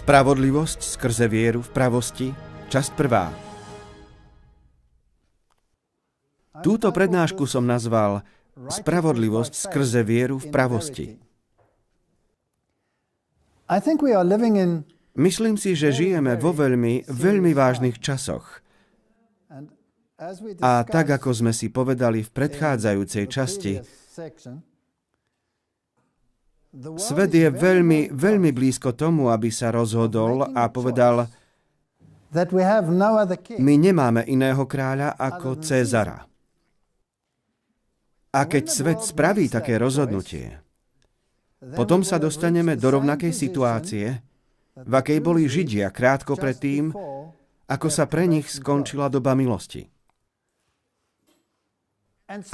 Spravodlivosť skrze vieru v pravosti, časť 1. Túto prednášku som nazval Spravodlivosť skrze vieru v pravosti. Myslím si, že žijeme vo veľmi vážnych časoch. A tak, ako sme si povedali v predchádzajúcej časti, svet je veľmi blízko tomu, aby sa rozhodol a povedal, my nemáme iného kráľa ako Cézara. A keď svet spraví také rozhodnutie, potom sa dostaneme do rovnakej situácie, v akej boli Židia krátko predtým, ako sa pre nich skončila doba milosti.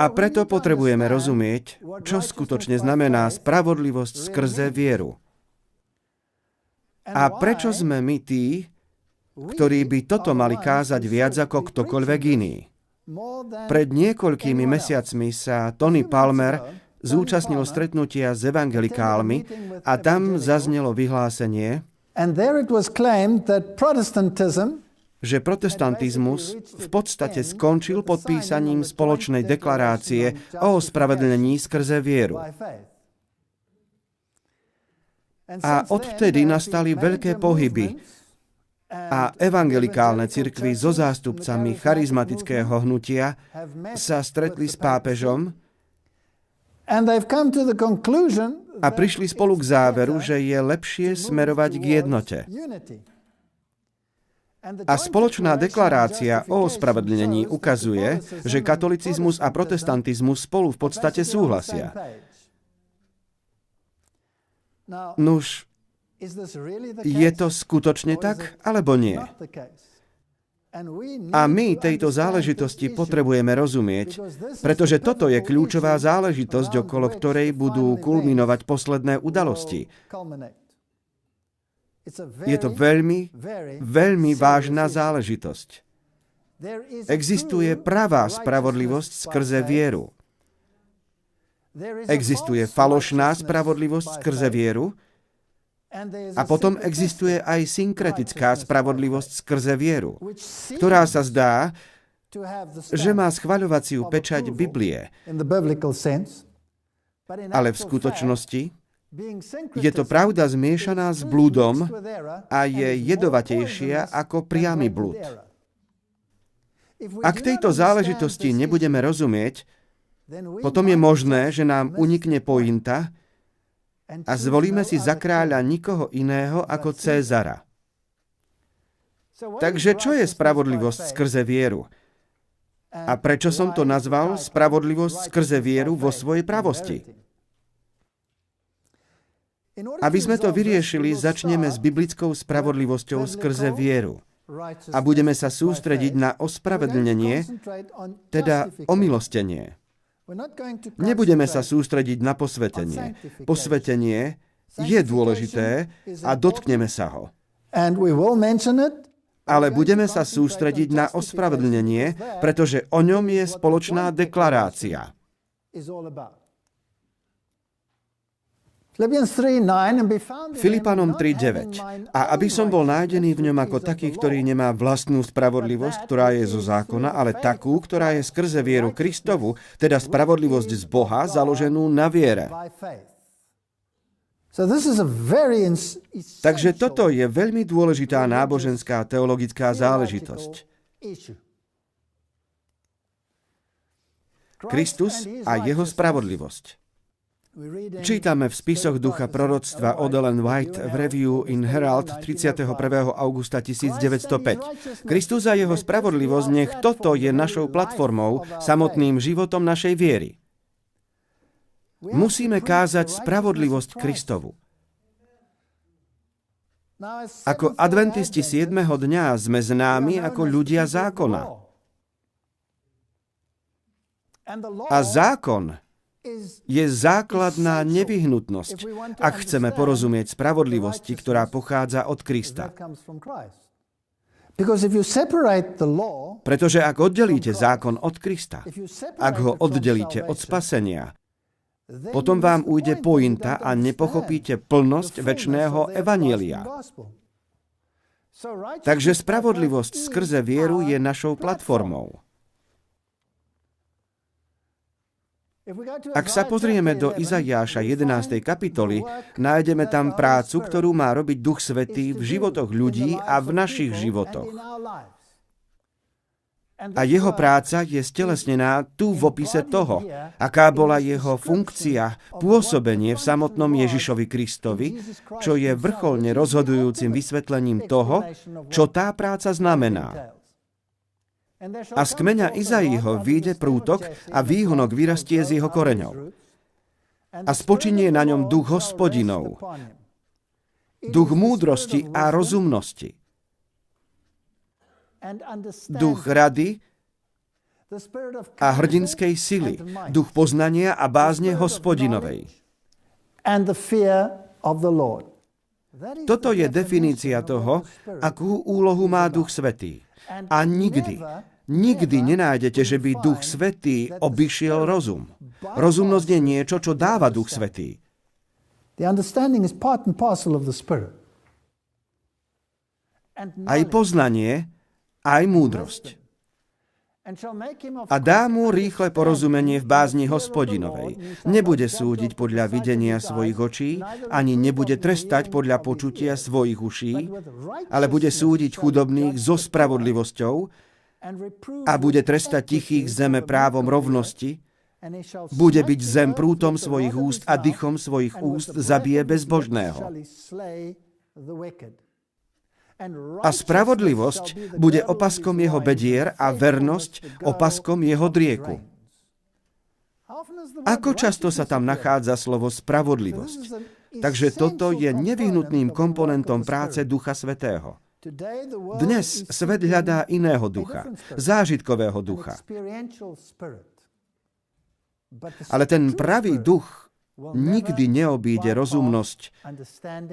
A preto potrebujeme rozumieť, čo skutočne znamená spravodlivosť skrze vieru. A prečo sme my tí, ktorí by toto mali kázať viac ako ktokoľvek iný. Pred niekoľkými mesiacmi sa Tony Palmer zúčastnil stretnutia s evangelikálmi a tam zaznelo vyhlásenie, že protestantizmus v podstate skončil podpísaním spoločnej deklarácie o ospravedlnení skrze vieru. A odvtedy nastali veľké pohyby a evangelikálne cirkvi so zástupcami charizmatického hnutia sa stretli s pápežom a prišli spolu k záveru, že je lepšie smerovať k jednote. A spoločná deklarácia o ospravedlnení ukazuje, že katolicizmus a protestantizmus spolu v podstate súhlasia. Nuž, je to skutočne tak, alebo nie? A my tejto záležitosti potrebujeme rozumieť, pretože toto je kľúčová záležitosť, okolo ktorej budú kulminovať posledné udalosti. Je to veľmi vážna záležitosť. Existuje pravá spravodlivosť skrze vieru. Existuje falošná spravodlivosť skrze vieru a potom existuje aj synkretická spravodlivosť skrze vieru, ktorá sa zdá, že má schvaľovaciu pečať Biblie, ale v skutočnosti je to pravda zmiešaná s blúdom a je jedovatejšia ako priamy blúd. Ak tejto záležitosti nebudeme rozumieť, potom je možné, že nám unikne pointa a zvolíme si za kráľa nikoho iného ako Cézara. Takže čo je spravodlivosť skrze vieru? A prečo som to nazval spravodlivosť skrze vieru vo svojej pravosti? Aby sme to vyriešili, začneme s biblickou spravodlivosťou skrze vieru. A budeme sa sústrediť na ospravedlnenie, teda omilostenie. Nebudeme sa sústrediť na posvetenie. Posvetenie je dôležité a dotkneme sa ho. Ale budeme sa sústrediť na ospravedlnenie, pretože o ňom je spoločná deklarácia. Filipanom 3:9. A aby som bol nájdený v ňom ako taký, ktorý nemá vlastnú spravodlivosť, ktorá je zo zákona, ale takú, ktorá je skrze vieru Kristovu, teda spravodlivosť z Boha, založenú na viere. Takže toto je veľmi dôležitá náboženská teologická záležitosť. Kristus a jeho spravodlivosť. Čítame v spisoch ducha proroctva od Ellen White v Review in Herald 31. augusta 1905. Kristus a jeho spravodlivosť, nech toto je našou platformou, samotným životom našej viery. Musíme kázať spravodlivosť Kristovu. Ako adventisti 7. dňa sme známi ako ľudia zákona. A zákon je základná nevyhnutnosť, ak chceme porozumieť spravodlivosti, ktorá pochádza od Krista. Pretože ak oddelíte zákon od Krista, ak ho oddelíte od spasenia, potom vám ujde pointa a nepochopíte plnosť večného evanjelia. Takže spravodlivosť skrze vieru je našou platformou. Ak sa pozrieme do Izaiáša 11. kapitoly, nájdeme tam prácu, ktorú má robiť Duch Svätý v životoch ľudí a v našich životoch. A jeho práca je stelesnená tu v opise toho, aká bola jeho funkcia, pôsobenie v samotnom Ježišovi Kristovi, čo je vrcholne rozhodujúcim vysvetlením toho, čo tá práca znamená. A z kmeňa Izaiho vyjde prútok a výhonok vyrastie z jeho koreňov. A spočinie na ňom duch Hospodinov, duch múdrosti a rozumnosti, duch rady a hrdinskej sily, duch poznania a bázne Hospodinovej. Toto je definícia toho, akú úlohu má Duch Svätý. A nikdy nenájdete, že by Duch Svätý obišiel rozum. Rozumnosť je niečo, čo dáva Duch Svätý. Aj poznanie, aj múdrosť. A dá mu rýchle porozumenie v bázni Hospodinovej. Nebude súdiť podľa videnia svojich očí, ani nebude trestať podľa počutia svojich uší, ale bude súdiť chudobných so spravodlivosťou a bude trestať tichých zeme právom rovnosti, bude byť zem prútom svojich úst a dychom svojich úst zabije bezbožného. A spravodlivosť bude opaskom jeho bedier a vernosť opaskom jeho drieku. Ako často sa tam nachádza slovo spravodlivosť? Takže toto je nevyhnutným komponentom práce Ducha Svätého. Dnes svet hľadá iného ducha, zážitkového ducha. Ale ten pravý duch nikdy neobíde rozumnosť,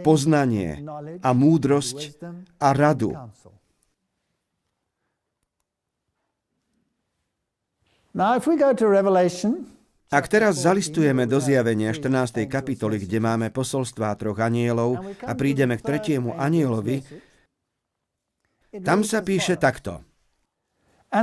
poznanie a múdrosť a radu. Ak teraz zalistujeme do Zjavenia 14. kapitoly, kde máme posolstvá troch anjelov a prídeme k tretiemu anjelovi, tam sa píše takto. A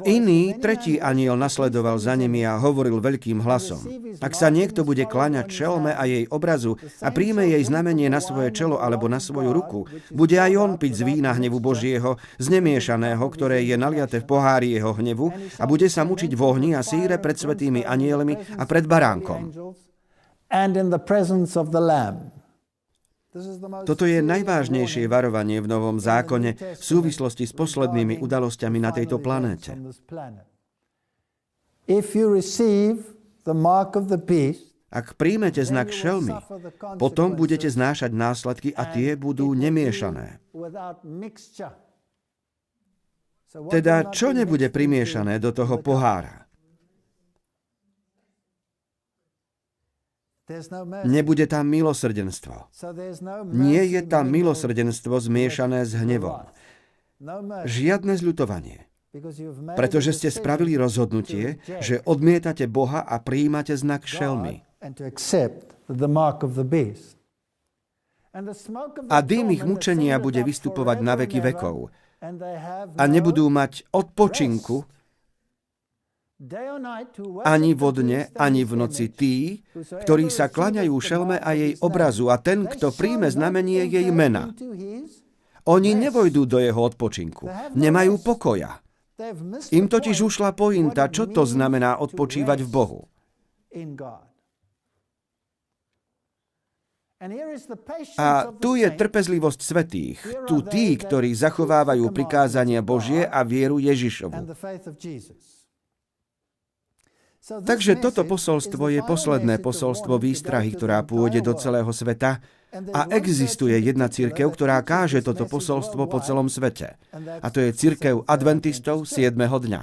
iný, tretí anjel nasledoval za nimi a hovoril veľkým hlasom. Ak sa niekto bude kláňať čelme a jej obrazu a príjme jej znamenie na svoje čelo alebo na svoju ruku, bude aj on piť z vína hnevu Božieho, zmiešaného, ktoré je naliate v pohári jeho hnevu, a bude sa mučiť v ohni a síre pred svätými anjelmi a pred baránkom. Toto je najvážnejšie varovanie v Novom zákone v súvislosti s poslednými udalosťami na tejto planéte. Ak príjmete znak šelmy, potom budete znášať následky a tie budú nemiešané. Teda, čo nebude primiešané do toho pohára? Nebude tam milosrdenstvo. Nie je tam milosrdenstvo zmiešané s hnevom. Žiadne zľutovanie. Pretože ste spravili rozhodnutie, že odmietate Boha a prijímate znak šelmy. A dým ich mučenia bude vystupovať na veky vekov. A nebudú mať odpočinku ani vo dne, ani v noci tí, ktorí sa kláňajú šelme a jej obrazu a ten, kto príjme znamenie jej mena. Oni nevojdú do jeho odpočinku. Nemajú pokoja. Im totiž ušla pointa, čo to znamená odpočívať v Bohu. A tu je trpezlivosť svätých. Tu tí, ktorí zachovávajú prikázania Božie a vieru Ježišovu. Takže toto posolstvo je posledné posolstvo výstrahy, ktorá pôjde do celého sveta, a existuje jedna cirkev, ktorá káže toto posolstvo po celom svete. A to je cirkev adventistov 7. dňa.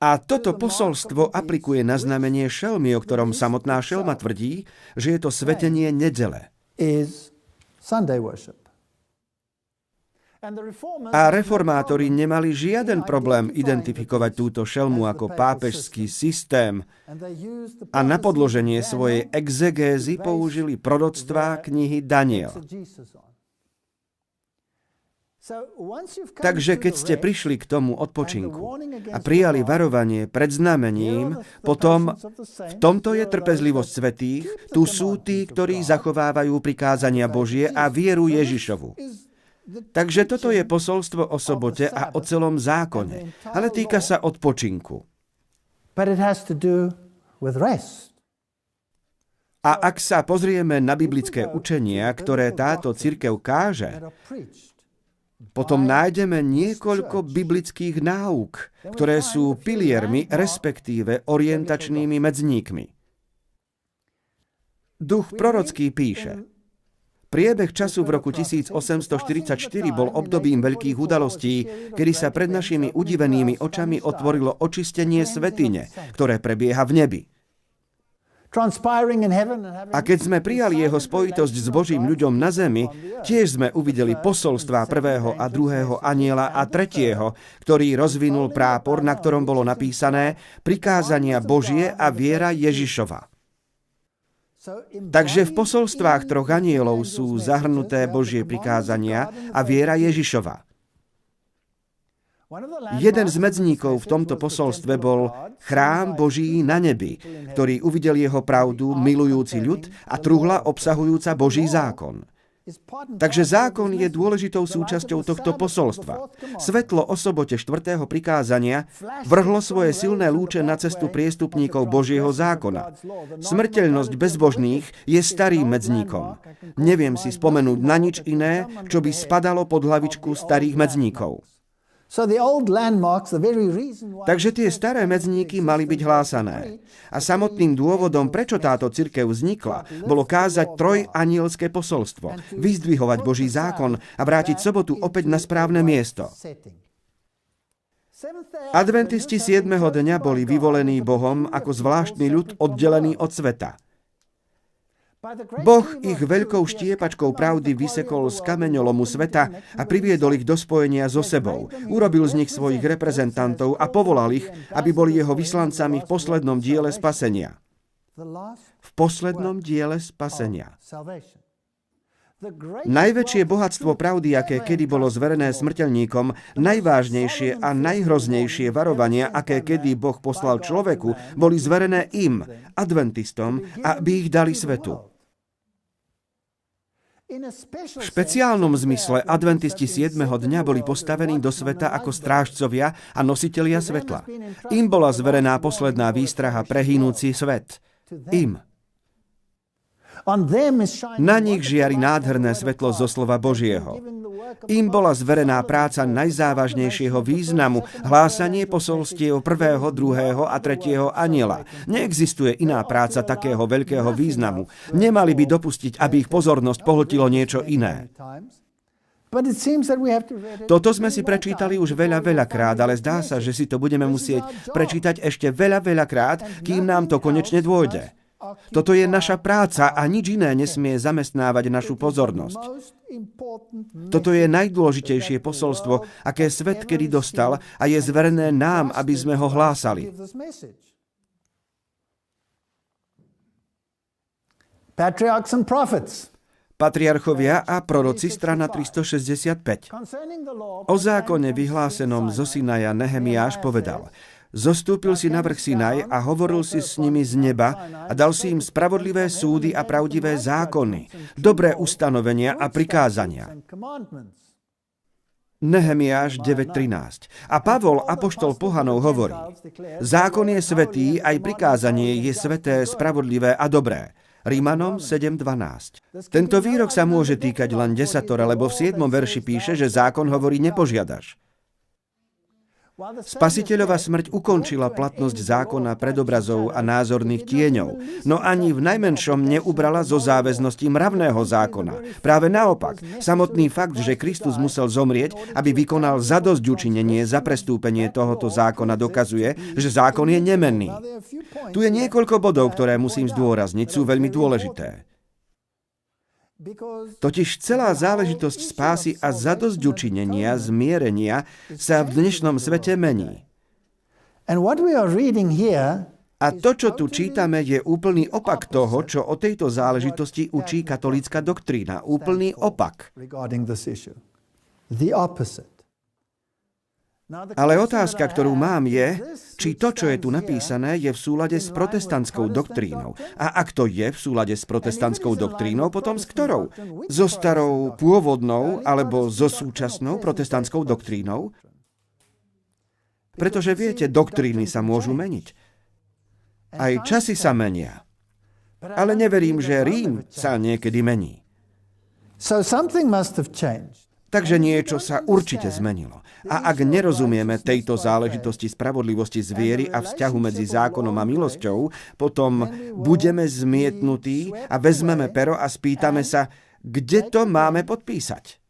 A toto posolstvo aplikuje na znamenie šelmy, o ktorom samotná šelma tvrdí, že je to svetenie nedele. A reformátori nemali žiaden problém identifikovať túto šelmu ako pápežský systém a na podloženie svojej exegézy použili proroctvá knihy Daniel. Takže keď ste prišli k tomu odpočinku a prijali varovanie pred znamením, potom v tomto je trpezlivosť svätých, tu sú tí, ktorí zachovávajú prikázania Božie a vieru Ježišovu. Takže toto je posolstvo o sobote a o celom zákone, ale týka sa odpočinku. A ak sa pozrieme na biblické učenia, ktoré táto cirkev káže, potom nájdeme niekoľko biblických náuk, ktoré sú piliermi, respektíve orientačnými medzníkmi. Duch prorocký píše: priebeh času v roku 1844 bol obdobím veľkých udalostí, kedy sa pred našimi udivenými očami otvorilo očistenie svätyne, ktoré prebieha v nebi. A keď sme prijali jeho spojitosť s Božím ľuďom na zemi, tiež sme uvideli posolstvá prvého a druhého anjela a tretieho, ktorý rozvinul prápor, na ktorom bolo napísané prikázania Božie a viera Ježišova. Takže v posolstvách troch anjelov sú zahrnuté Božie prikázania a viera Ježišova. Jeden z medzníkov v tomto posolstve bol chrám Boží na nebi, ktorý uvidel jeho pravdu, milujúci ľud a truhla obsahujúca Boží zákon. Takže zákon je dôležitou súčasťou tohto posolstva. Svetlo o sobote 4. prikázania vrhlo svoje silné lúče na cestu priestupníkov Božieho zákona. Smrteľnosť bezbožných je starým medzníkom. Neviem si spomenúť na nič iné, čo by spadalo pod hlavičku starých medzníkov. Takže tie staré medzníky mali byť hlásané. A samotným dôvodom, prečo táto cirkev vznikla, bolo kázať trojanielské posolstvo, vyzdvihovať Boží zákon a vrátiť sobotu opäť na správne miesto. Adventisti 7. dňa boli vyvolení Bohom ako zvláštny ľud oddelený od sveta. Boh ich veľkou štiepačkou pravdy vysekol z kameňolomu sveta a priviedol ich do spojenia so sebou. Urobil z nich svojich reprezentantov a povolal ich, aby boli jeho vyslancami v poslednom diele spasenia. V poslednom diele spasenia. Najväčšie bohatstvo pravdy, aké kedy bolo zverené smrteľníkom, najvážnejšie a najhroznejšie varovania, aké kedy Boh poslal človeku, boli zverené im, adventistom, aby ich dali svetu. V špeciálnom zmysle adventisti 7. dňa boli postavení do sveta ako strážcovia a nositelia svetla. Im bola zverená posledná výstraha pre hynúci svet. Im. Na nich žiari nádherné svetlo zo slova Božieho. Im bola zverená práca najzávažnejšieho významu, hlásanie posolstiev prvého, druhého a tretieho anjela. Neexistuje iná práca takého veľkého významu. Nemali by dopustiť, aby ich pozornosť pohltilo niečo iné. Toto sme si prečítali už veľakrát, ale zdá sa, že si to budeme musieť prečítať ešte veľakrát, kým nám to konečne dôjde. Toto je naša práca a nič iné nesmie zamestnávať našu pozornosť. Toto je najdôležitejšie posolstvo, aké svet kedy dostal a je zverené nám, aby sme ho hlásali. Patriarchovia a proroci, strana 365. O zákone vyhlásenom zo Sinaja Nehemiáš povedal: zostúpil si na vrch Sinaj a hovoril si s nimi z neba a dal si im spravodlivé súdy a pravdivé zákony, dobré ustanovenia a prikázania. Nehemiáš 9.13. A Pavol, apoštol pohanov, hovorí: zákon je svätý, aj prikázanie je sväté, spravodlivé a dobré. Rímanom 7.12. Tento výrok sa môže týkať len desatora, lebo v 7. verši píše, že zákon hovorí nepožiadaš. Spasiteľova smrť ukončila platnosť zákona, predobrazov a názorných tieňov, no ani v najmenšom neubrala zo záväznosti mravného zákona. Práve naopak, samotný fakt, že Kristus musel zomrieť, aby vykonal zadosťučinenie za prestúpenie tohoto zákona, dokazuje, že zákon je nemenný. Tu je niekoľko bodov, ktoré musím zdôrazniť, sú veľmi dôležité. Totiž celá záležitosť spásy a zadosťučinenia, zmierenia sa v dnešnom svete mení. A to, čo tu čítame, je úplný opak toho, čo o tejto záležitosti učí katolícka doktrína. Úplný opak. Ale otázka, ktorú mám, je, či to, čo je tu napísané, je v súlade s protestantskou doktrínou. A ak to je v súlade s protestantskou doktrínou, potom s ktorou? So starou pôvodnou alebo so súčasnou protestantskou doktrínou? Pretože viete, doktríny sa môžu meniť. Aj časy sa menia. Ale neverím, že Rím sa niekedy mení. Takže niečo sa určite zmenilo. A ak nerozumieme tejto záležitosti spravodlivosti z viery a vzťahu medzi zákonom a milosťou, potom budeme zmietnutí a vezmeme pero a spýtame sa, kde to máme podpísať.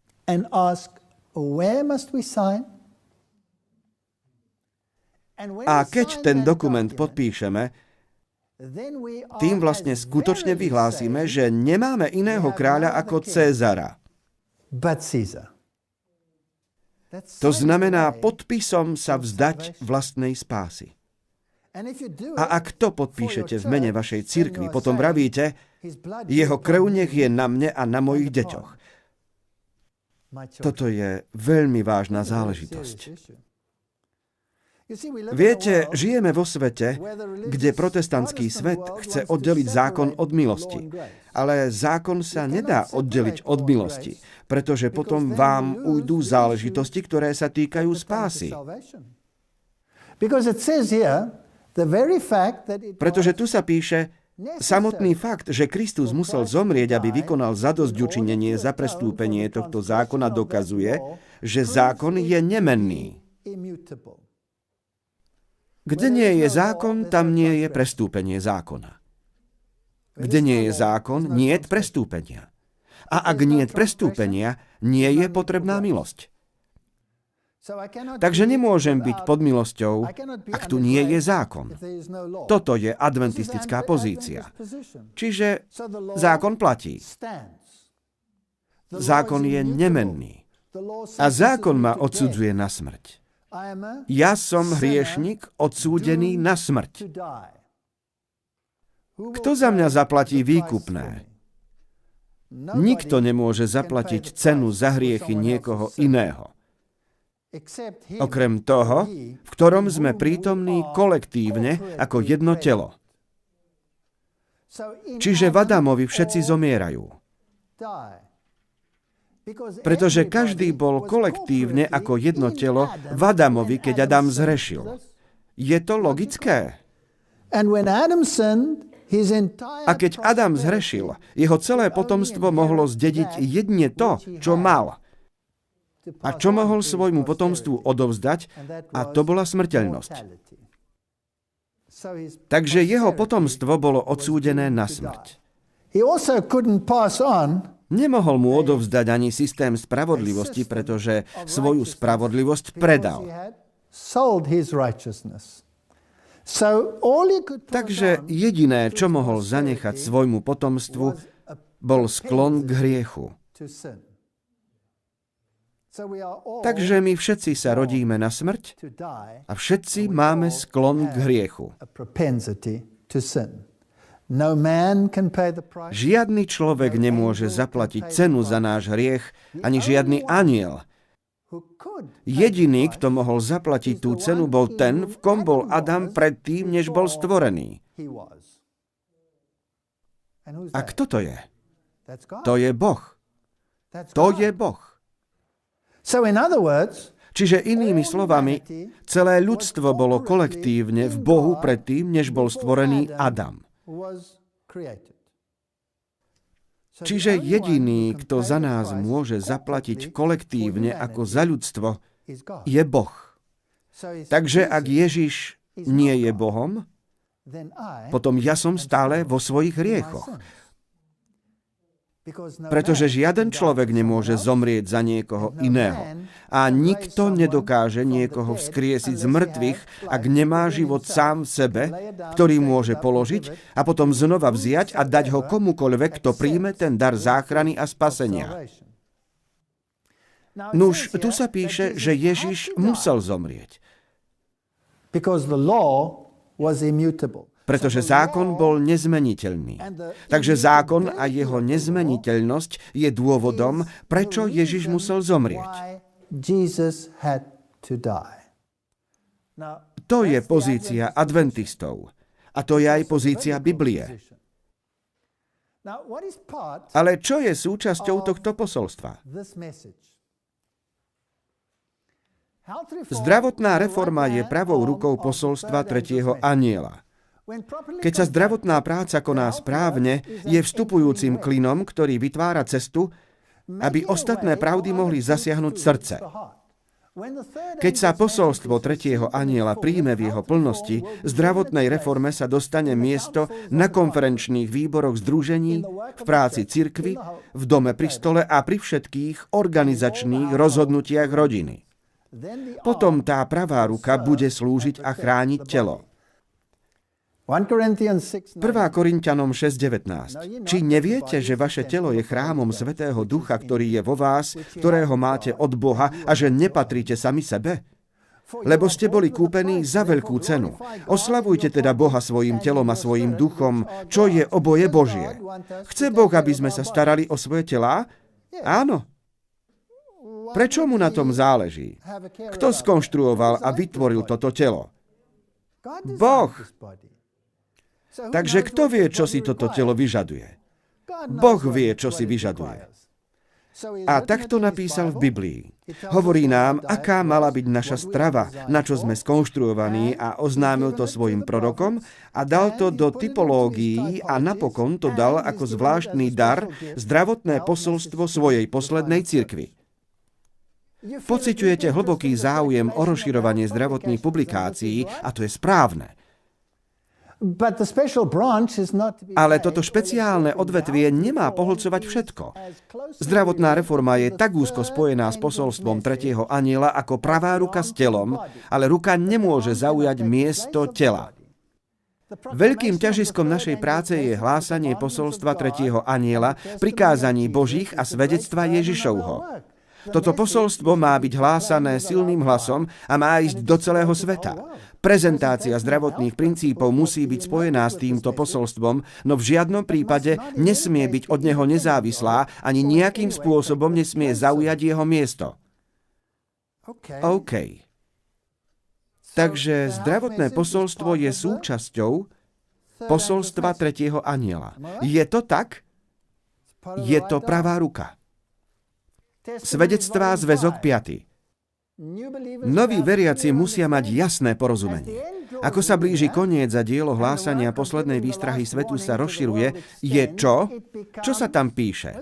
A keď ten dokument podpíšeme, tým vlastne skutočne vyhlásime, že nemáme iného kráľa ako Cézara. To znamená podpisom sa vzdať vlastnej spásy. A ak to podpíšete v mene vašej cirkvi, potom vravíte, jeho krv nech je na mne a na mojich deťoch. Toto je veľmi vážna záležitosť. Viete, žijeme vo svete, kde protestantský svet chce oddeliť zákon od milosti. Ale zákon sa nedá oddeliť od milosti, pretože potom vám ujdú záležitosti, ktoré sa týkajú spásy. Pretože tu sa píše, samotný fakt, že Kristus musel zomrieť, aby vykonal zadosťučinenie za prestúpenie tohto zákona, dokazuje, že zákon je nemenný. Kde nie je zákon, tam nie je prestúpenie zákona. Kde nie je zákon, nie je prestúpenia. A ak nie je prestúpenia, nie je potrebná milosť. Takže nemôžem byť pod milosťou, ak tu nie je zákon. Toto je adventistická pozícia. Čiže zákon platí. Zákon je nemenný. A zákon ma odsudzuje na smrť. Ja som hriešnik odsúdený na smrť. Kto za mňa zaplatí výkupné? Nikto nemôže zaplatiť cenu za hriechy niekoho iného. Okrem toho, v ktorom sme prítomní kolektívne ako jedno telo. Čiže v Adamovi všetci zomierajú. Pretože každý bol kolektívne ako jedno telo v Adamovi, keď Adam zhrešil. Je to logické? A keď Adam zhrešil, jeho celé potomstvo mohlo zdediť jedine to, čo mal. A čo mohol svojmu potomstvu odovzdať, a to bola smrteľnosť. Takže jeho potomstvo bolo odsúdené na smrť. Nemohol mu odovzdať ani systém spravodlivosti, pretože svoju spravodlivosť predal. Takže jediné, čo mohol zanechať svojmu potomstvu, bol sklon k hriechu. Takže my všetci sa rodíme na smrť a všetci máme sklon k hriechu. Žiadny človek nemôže zaplatiť cenu za náš hriech, ani žiadny anjel. Jediný, kto mohol zaplatiť tú cenu, bol ten, v kom bol Adam predtým, než bol stvorený. A kto to je? To je Boh. To je Boh. Čiže inými slovami, celé ľudstvo bolo kolektívne v Bohu predtým, než bol stvorený Adam. Čiže jediný, kto za nás môže zaplatiť kolektívne ako za ľudstvo, je Boh. Takže ak Ježiš nie je Bohom, potom ja som stále vo svojich hriechoch. Pretože žiaden človek nemôže zomrieť za niekoho iného. A nikto nedokáže niekoho vzkriesiť z mŕtvych, ak nemá život sám v sebe, ktorý môže položiť a potom znova vziať a dať ho komukoľvek, kto príjme ten dar záchrany a spasenia. Nuž, tu sa píše, že Ježiš musel zomrieť. Pretože zákon bol nezmeniteľný. Takže zákon a jeho nezmeniteľnosť je dôvodom, prečo Ježiš musel zomrieť. To je pozícia adventistov. A to je aj pozícia Biblie. Ale čo je súčasťou tohto posolstva? Zdravotná reforma je pravou rukou posolstva tretieho anjela. Keď sa zdravotná práca koná správne, je vstupujúcim klinom, ktorý vytvára cestu, aby ostatné pravdy mohli zasiahnuť srdce. Keď sa posolstvo tretieho anjela príjme v jeho plnosti, zdravotnej reforme sa dostane miesto na konferenčných výboroch združení, v práci cirkvi, v dome pri stole a pri všetkých organizačných rozhodnutiach rodiny. Potom tá pravá ruka bude slúžiť a chrániť telo. 1. Korinťanom 6.19. Či neviete, že vaše telo je chrámom Svätého Ducha, ktorý je vo vás, ktorého máte od Boha a že nepatríte sami sebe? Lebo ste boli kúpení za veľkú cenu. Oslavujte teda Boha svojim telom a svojim duchom, čo je oboje Božie. Chce Boh, aby sme sa starali o svoje telá? Áno. Prečo mu na tom záleží? Kto skonštruoval a vytvoril toto telo? Boh. Takže kto vie, čo si toto telo vyžaduje? Boh vie, čo si vyžaduje. A takto napísal v Biblii. Hovorí nám, aká mala byť naša strava, na čo sme skonštruovaní a oznámil to svojim prorokom a dal to do typológií a napokon to dal ako zvláštny dar zdravotné posolstvo svojej poslednej cirkvi. Pociťujete hlboký záujem o rozširovanie zdravotných publikácií a to je správne. Ale toto špeciálne odvetvie nemá pohlcovať všetko. Zdravotná reforma je tak úzko spojená s posolstvom tretieho anjela ako pravá ruka s telom, ale ruka nemôže zaujať miesto tela. Veľkým ťažiskom našej práce je hlásanie posolstva tretieho anjela, prikázaní Božích a svedectva Ježišovho. Toto posolstvo má byť hlásané silným hlasom a má ísť do celého sveta. Prezentácia zdravotných princípov musí byť spojená s týmto posolstvom, no v žiadnom prípade nesmie byť od neho nezávislá, ani nejakým spôsobom nesmie zaujať jeho miesto. OK. Takže zdravotné posolstvo je súčasťou posolstva tretieho anjela. Je to tak? Je to pravá ruka. Svedectvá zväzok 5. Noví veriaci musia mať jasné porozumenie. Ako sa blíži koniec a dielo hlásania poslednej výstrahy svetu sa rozširuje, je čo? Čo sa tam píše?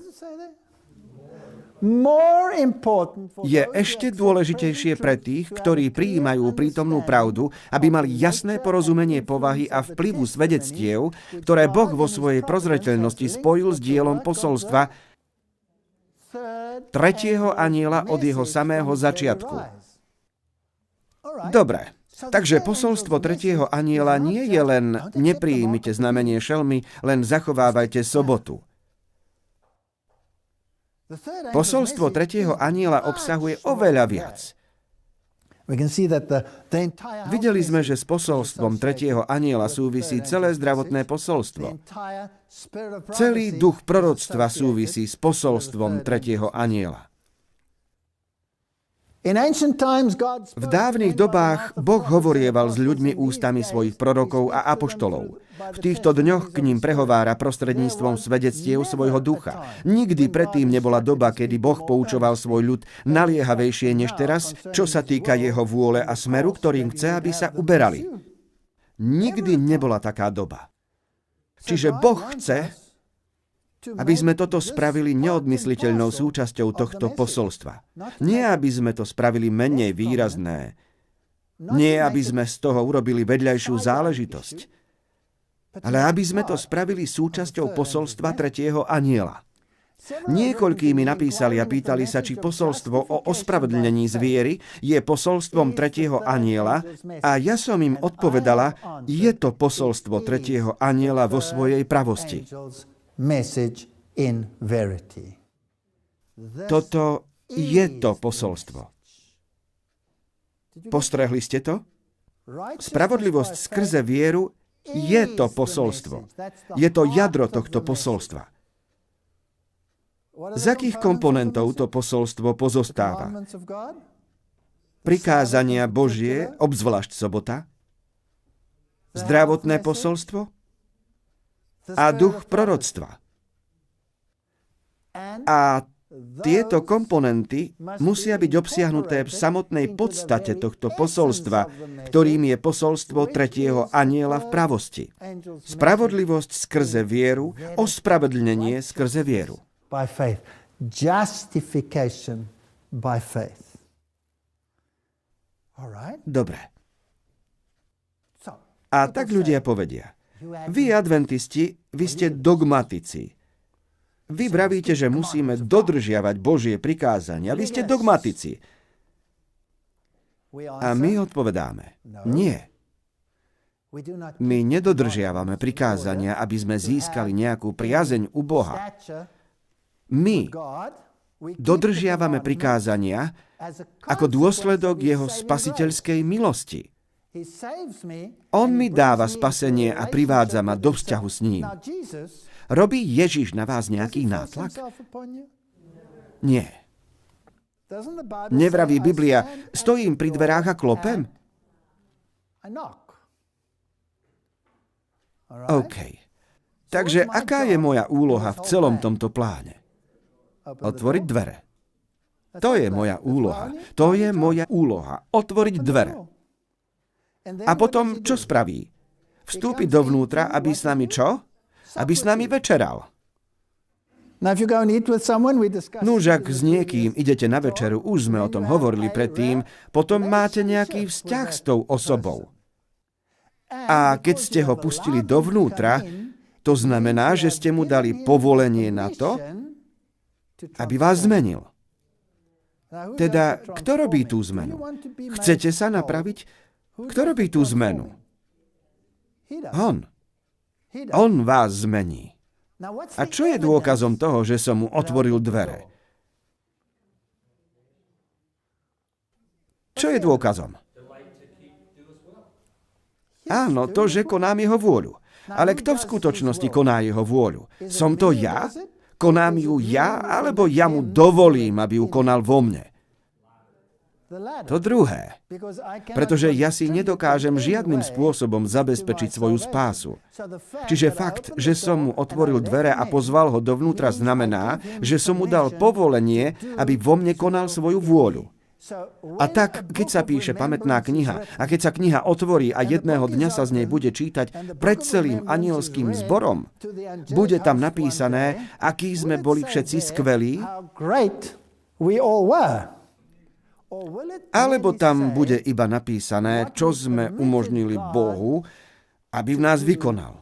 Je ešte dôležitejšie pre tých, ktorí prijímajú prítomnú pravdu, aby mali jasné porozumenie povahy a vplyvu svedectiev, ktoré Boh vo svojej prozreteľnosti spojil s dielom posolstva tretieho anjela od jeho samého začiatku. Dobre, takže posolstvo tretieho anjela nie je len nepríjmite znamenie šelmy, len zachovávajte sobotu. Posolstvo tretieho anjela obsahuje oveľa viac. Videli sme, že s posolstvom tretieho anjela súvisí celé zdravotné posolstvo. Celý duch proroctva súvisí s posolstvom tretieho anjela. V dávnych dobách Boh hovorieval s ľuďmi ústami svojich prorokov a apoštolov. V týchto dňoch k ním prehovára prostredníctvom svedectiev svojho ducha. Nikdy predtým nebola doba, kedy Boh poučoval svoj ľud naliehavejšie než teraz, čo sa týka jeho vôle a smeru, ktorým chce, aby sa uberali. Nikdy nebola taká doba. Čiže Boh chce, aby sme toto spravili neodmysliteľnou súčasťou tohto posolstva. Nie, aby sme to spravili menej výrazné. Nie, aby sme z toho urobili vedľajšiu záležitosť. Ale aby sme to spravili súčasťou posolstva tretieho anjela. Niekoľkí mi napísali a pýtali sa, či posolstvo o ospravedlnení z viery je posolstvom tretieho anjela, a ja som im odpovedala, je to posolstvo tretieho anjela vo svojej pravosti. Toto je to posolstvo. Postrehli ste to? Spravodlivosť skrze vieru je to posolstvo. Je to jadro tohto posolstva. Z akých komponentov to posolstvo pozostáva? Prikázania Božie, obzvlášť sobota, zdravotné posolstvo a duch proroctva. A tieto komponenty musia byť obsiahnuté v samotnej podstate tohto posolstva, ktorým je posolstvo tretieho anjela v pravosti. Spravodlivosť skrze vieru, ospravedlnenie skrze vieru. By faith. Justification by faith. All right? Dobre. A tak ľudia povedia, vy adventisti, vy ste dogmatici. Vy vravíte, že musíme dodržiavať Božie prikázania. Vy ste dogmatici. A my odpovedáme, nie. My nedodržiavame prikázania, aby sme získali nejakú priazeň u Boha. My dodržiavame prikázania ako dôsledok jeho spasiteľskej milosti. On mi dáva spasenie a privádza ma do vzťahu s ním. Robí Ježiš na vás nejaký nátlak? Nie. Nevraví Biblia, stojím pri dverách a klopem? OK. Takže aká je moja úloha v celom tomto pláne? Otvoriť dvere. To je moja úloha. To je moja úloha. Otvoriť dvere. A potom, čo spraví? Vstúpiť dovnútra, aby s nami čo? Aby s nami večeral. Nuž, ak s niekým idete na večeru, už sme o tom hovorili predtým, potom máte nejaký vzťah s tou osobou. A keď ste ho pustili dovnútra, to znamená, že ste mu dali povolenie na to, aby vás zmenil. Teda, kto robí tú zmenu? Chcete sa napraviť? Kto robí tú zmenu? On. On vás zmení. A čo je dôkazom toho, že som mu otvoril dvere? Čo je dôkazom? Áno, to, že konám jeho vôľu. Ale kto v skutočnosti koná jeho vôľu? Som to ja? Konám ju ja, alebo ja mu dovolím, aby ju konal vo mne? To druhé. Pretože ja si nedokážem žiadnym spôsobom zabezpečiť svoju spásu. Čiže fakt, že som mu otvoril dvere a pozval ho dovnútra, znamená, že som mu dal povolenie, aby vo mne konal svoju vôľu. A tak, keď sa píše pamätná kniha a keď sa kniha otvorí a jedného dňa sa z nej bude čítať pred celým anielským zborom, bude tam napísané, akí sme boli všetci skvelí, alebo tam bude iba napísané, čo sme umožnili Bohu, aby v nás vykonal.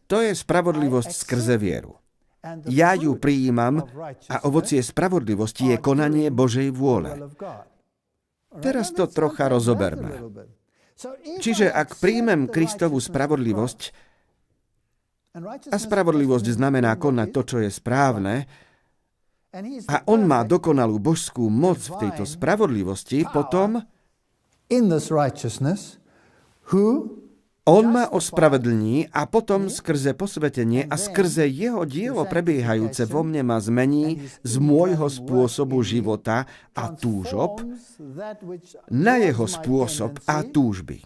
To je spravodlivosť skrze vieru. Ja ju prijímam a ovocie spravodlivosti je konanie Božej vôle. Teraz to trocha rozoberme. Čiže ak príjmem Kristovu spravodlivosť, a spravodlivosť znamená konať to, čo je správne, a on má dokonalú božskú moc v tejto spravodlivosti, potom on ma ospravedlní a potom skrze posvetenie a skrze jeho dielo prebiehajúce vo mne ma zmení z môjho spôsobu života a túžob na jeho spôsob a túžby.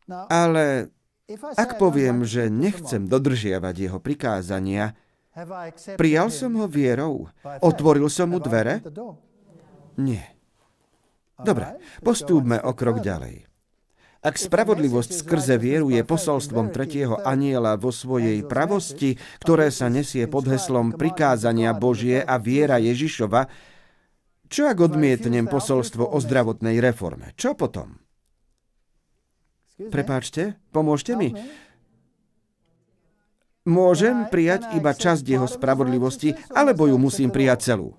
Ale ak poviem, že nechcem dodržiavať jeho prikázania, prijal som ho vierou? Otvoril som mu dvere? Nie. Dobre, postúpme o krok ďalej. Ak spravodlivosť skrze vieru je posolstvom tretieho anjela vo svojej pravosti, ktoré sa nesie pod heslom prikázania Božie a viera Ježišova, Čo ak odmietnem posolstvo o zdravotnej reforme? Čo potom? Prepáčte, pomôžte mi. Môžem prijať iba časť jeho spravodlivosti, alebo ju musím prijať celú?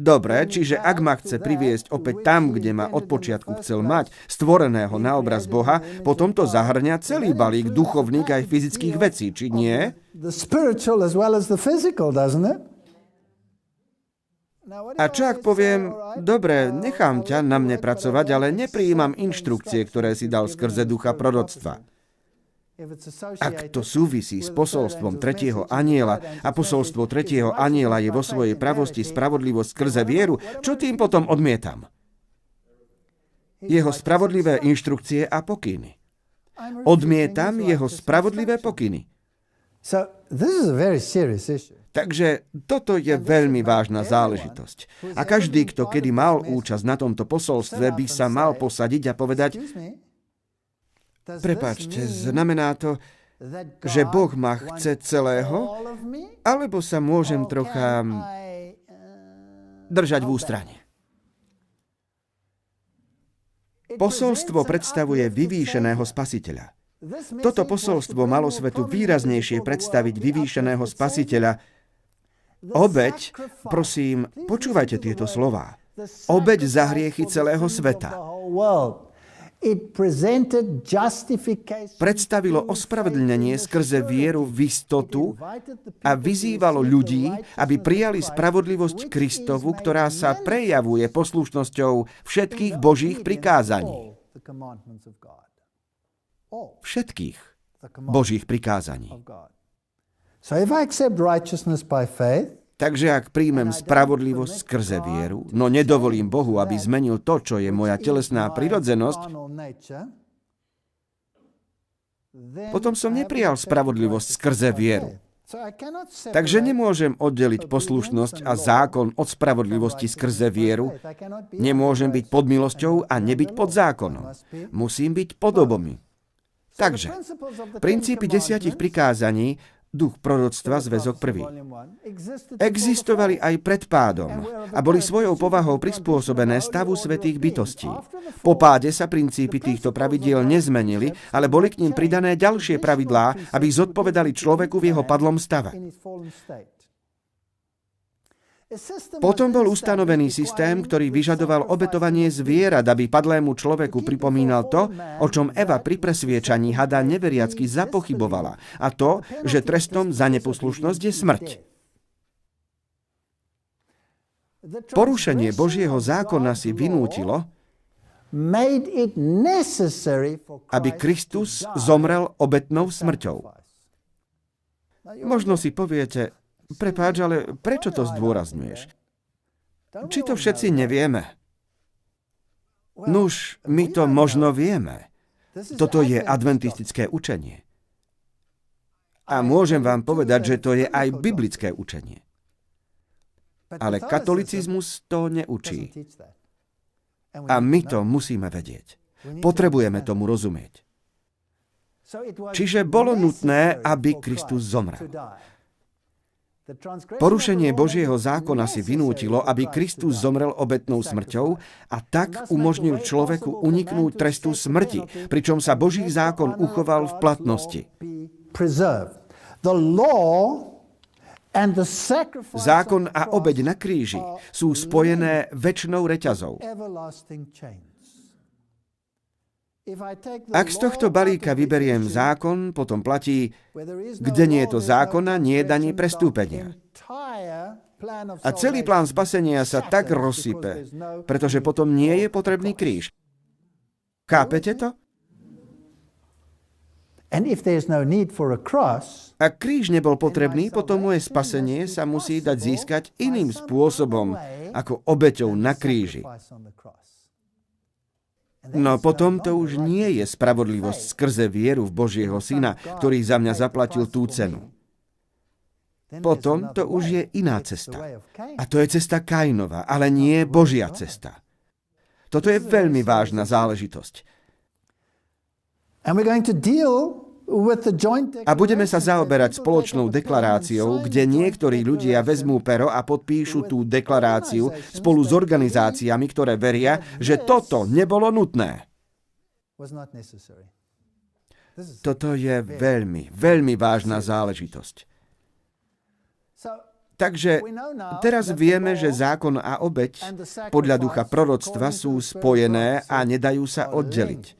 Dobre, čiže ak ma chce priviesť opäť tam, kde ma od počiatku chcel mať, stvoreného na obraz Boha, potom to zahrňa celý balík duchovných aj fyzických vecí, či nie? A čo ak poviem, dobre, nechám ťa na mne pracovať, ale neprijímam inštrukcie, ktoré si dal skrze ducha proroctva. Ak to súvisí s posolstvom tretieho anjela a posolstvo tretieho anjela je vo svojej pravosti spravodlivosť skrze vieru, čo tým potom odmietam? Jeho spravodlivé inštrukcie a pokyny. Odmietam jeho spravodlivé pokyny. Takže toto je veľmi vážna záležitosť. A každý, kto kedy mal účasť na tomto posolstve, by sa mal posadiť a povedať, prepáčte, znamená to, že Boh ma chce celého, alebo sa môžem trocha držať v ústrane? Posolstvo predstavuje vyvýšeného spasiteľa. Toto posolstvo malo svetu výraznejšie predstaviť vyvýšeného spasiteľa. Obeť, prosím, počúvajte tieto slová. Obeť za hriechy celého sveta. Predstavilo ospravedlnenie skrze vieru v istotu a vyzývalo ľudí, aby prijali spravodlivosť Kristovu, ktorá sa prejavuje poslušnosťou všetkých Božích prikázaní. Všetkých Božích prikázaní. Takže ak príjmem spravodlivosť skrze vieru, no nedovolím Bohu, aby zmenil to, čo je moja telesná prirodzenosť, potom som neprijal spravodlivosť skrze vieru. Takže nemôžem oddeliť poslušnosť a zákon od spravodlivosti skrze vieru. Nemôžem byť pod milosťou a nebyť pod zákonom. Musím byť podobomi. Takže, princípy 10 prikázaní, duch proroctva, zväzok 1. Existovali aj pred pádom a boli svojou povahou prispôsobené stavu svätých bytostí. Po páde sa princípy týchto pravidiel nezmenili, ale boli k nim pridané ďalšie pravidlá, aby zodpovedali človeku v jeho padlom stave. Potom bol ustanovený systém, ktorý vyžadoval obetovanie zvierat, aby padlému človeku pripomínal to, o čom Eva pri presviečaní hada neveriacky zapochybovala, a to, že trestom za neposlušnosť je smrť. Porušenie Božieho zákona si vynútilo, aby Kristus zomrel obetnou smrťou. Možno si poviete, prepáč, ale prečo to zdôrazňuješ? Či to všetci nevieme? Nuž, my to možno vieme. Toto je adventistické učenie. A môžem vám povedať, že to je aj biblické učenie. Ale katolicizmus to neučí. A my to musíme vedieť. Potrebujeme tomu rozumieť. Čiže bolo nutné, aby Kristus zomrel. Porušenie Božieho zákona si vynútilo, aby Kristus zomrel obetnou smrťou a tak umožnil človeku uniknúť trestu smrti, pričom sa Boží zákon uchoval v platnosti. Zákon a obeť na kríži sú spojené večnou reťazou. Ak z tohto balíka vyberiem zákon, potom platí, kde nie je to zákona, nie je ani prestúpenia. A celý plán spasenia sa tak rozsype, pretože potom nie je potrebný kríž. Chápete to? Ak kríž nebol potrebný, potom moje spasenie sa musí dať získať iným spôsobom, ako obeťou na kríži. No potom to už nie je spravodlivosť skrze vieru v Božieho Syna, ktorý za mňa zaplatil tú cenu. Potom to už je iná cesta. A to je cesta Kainova, ale nie Božia cesta. Toto je veľmi vážna záležitosť. A budeme sa zaoberať spoločnou deklaráciou, kde niektorí ľudia vezmú pero a podpíšu tú deklaráciu spolu s organizáciami, ktoré veria, že toto nebolo nutné. Toto je veľmi, veľmi vážna záležitosť. Takže teraz vieme, že zákon a obeť podľa ducha proroctva sú spojené a nedajú sa oddeliť.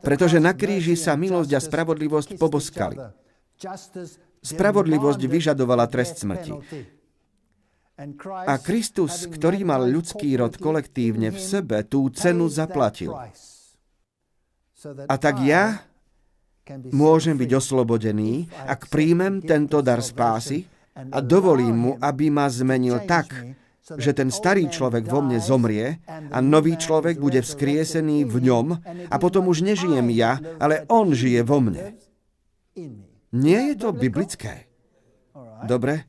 Pretože na kríži sa milosť a spravodlivosť poboskali. Spravodlivosť vyžadovala trest smrti. A Kristus, ktorý mal ľudský rod kolektívne v sebe, tú cenu zaplatil. A tak ja môžem byť oslobodený, ak príjmem tento dar spásy a dovolím mu, aby ma zmenil tak, že ten starý človek vo mne zomrie a nový človek bude vzkriesený v ňom a potom už nežijem ja, ale on žije vo mne. Nie je to biblické? Dobre,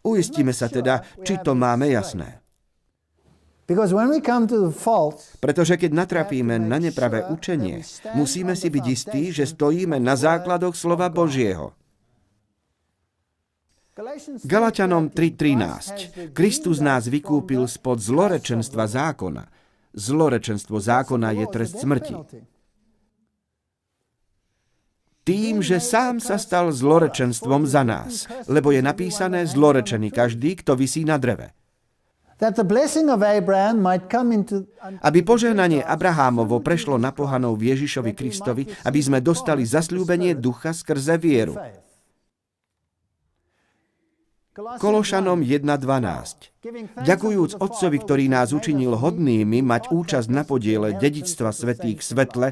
uistíme sa teda, či to máme jasné. Pretože keď natrafíme na nepravé učenie, musíme si byť istí, že stojíme na základoch slova Božieho. Galatianom 3:13. Kristus nás vykúpil spod zlorečenstva zákona. Zlorečenstvo zákona je trest smrti. Tým, že sám sa stal zlorečenstvom za nás, lebo je napísané zlorečený každý, kto visí na dreve. Aby požehnanie Abrahámovo prešlo na pohanov v Ježišovi Kristovi, aby sme dostali zasľúbenie ducha skrze vieru. Kološanom 1:12. Ďakujúc Otcovi, ktorý nás učinil hodnými mať účasť na podiele dedičstva svätých v svetle,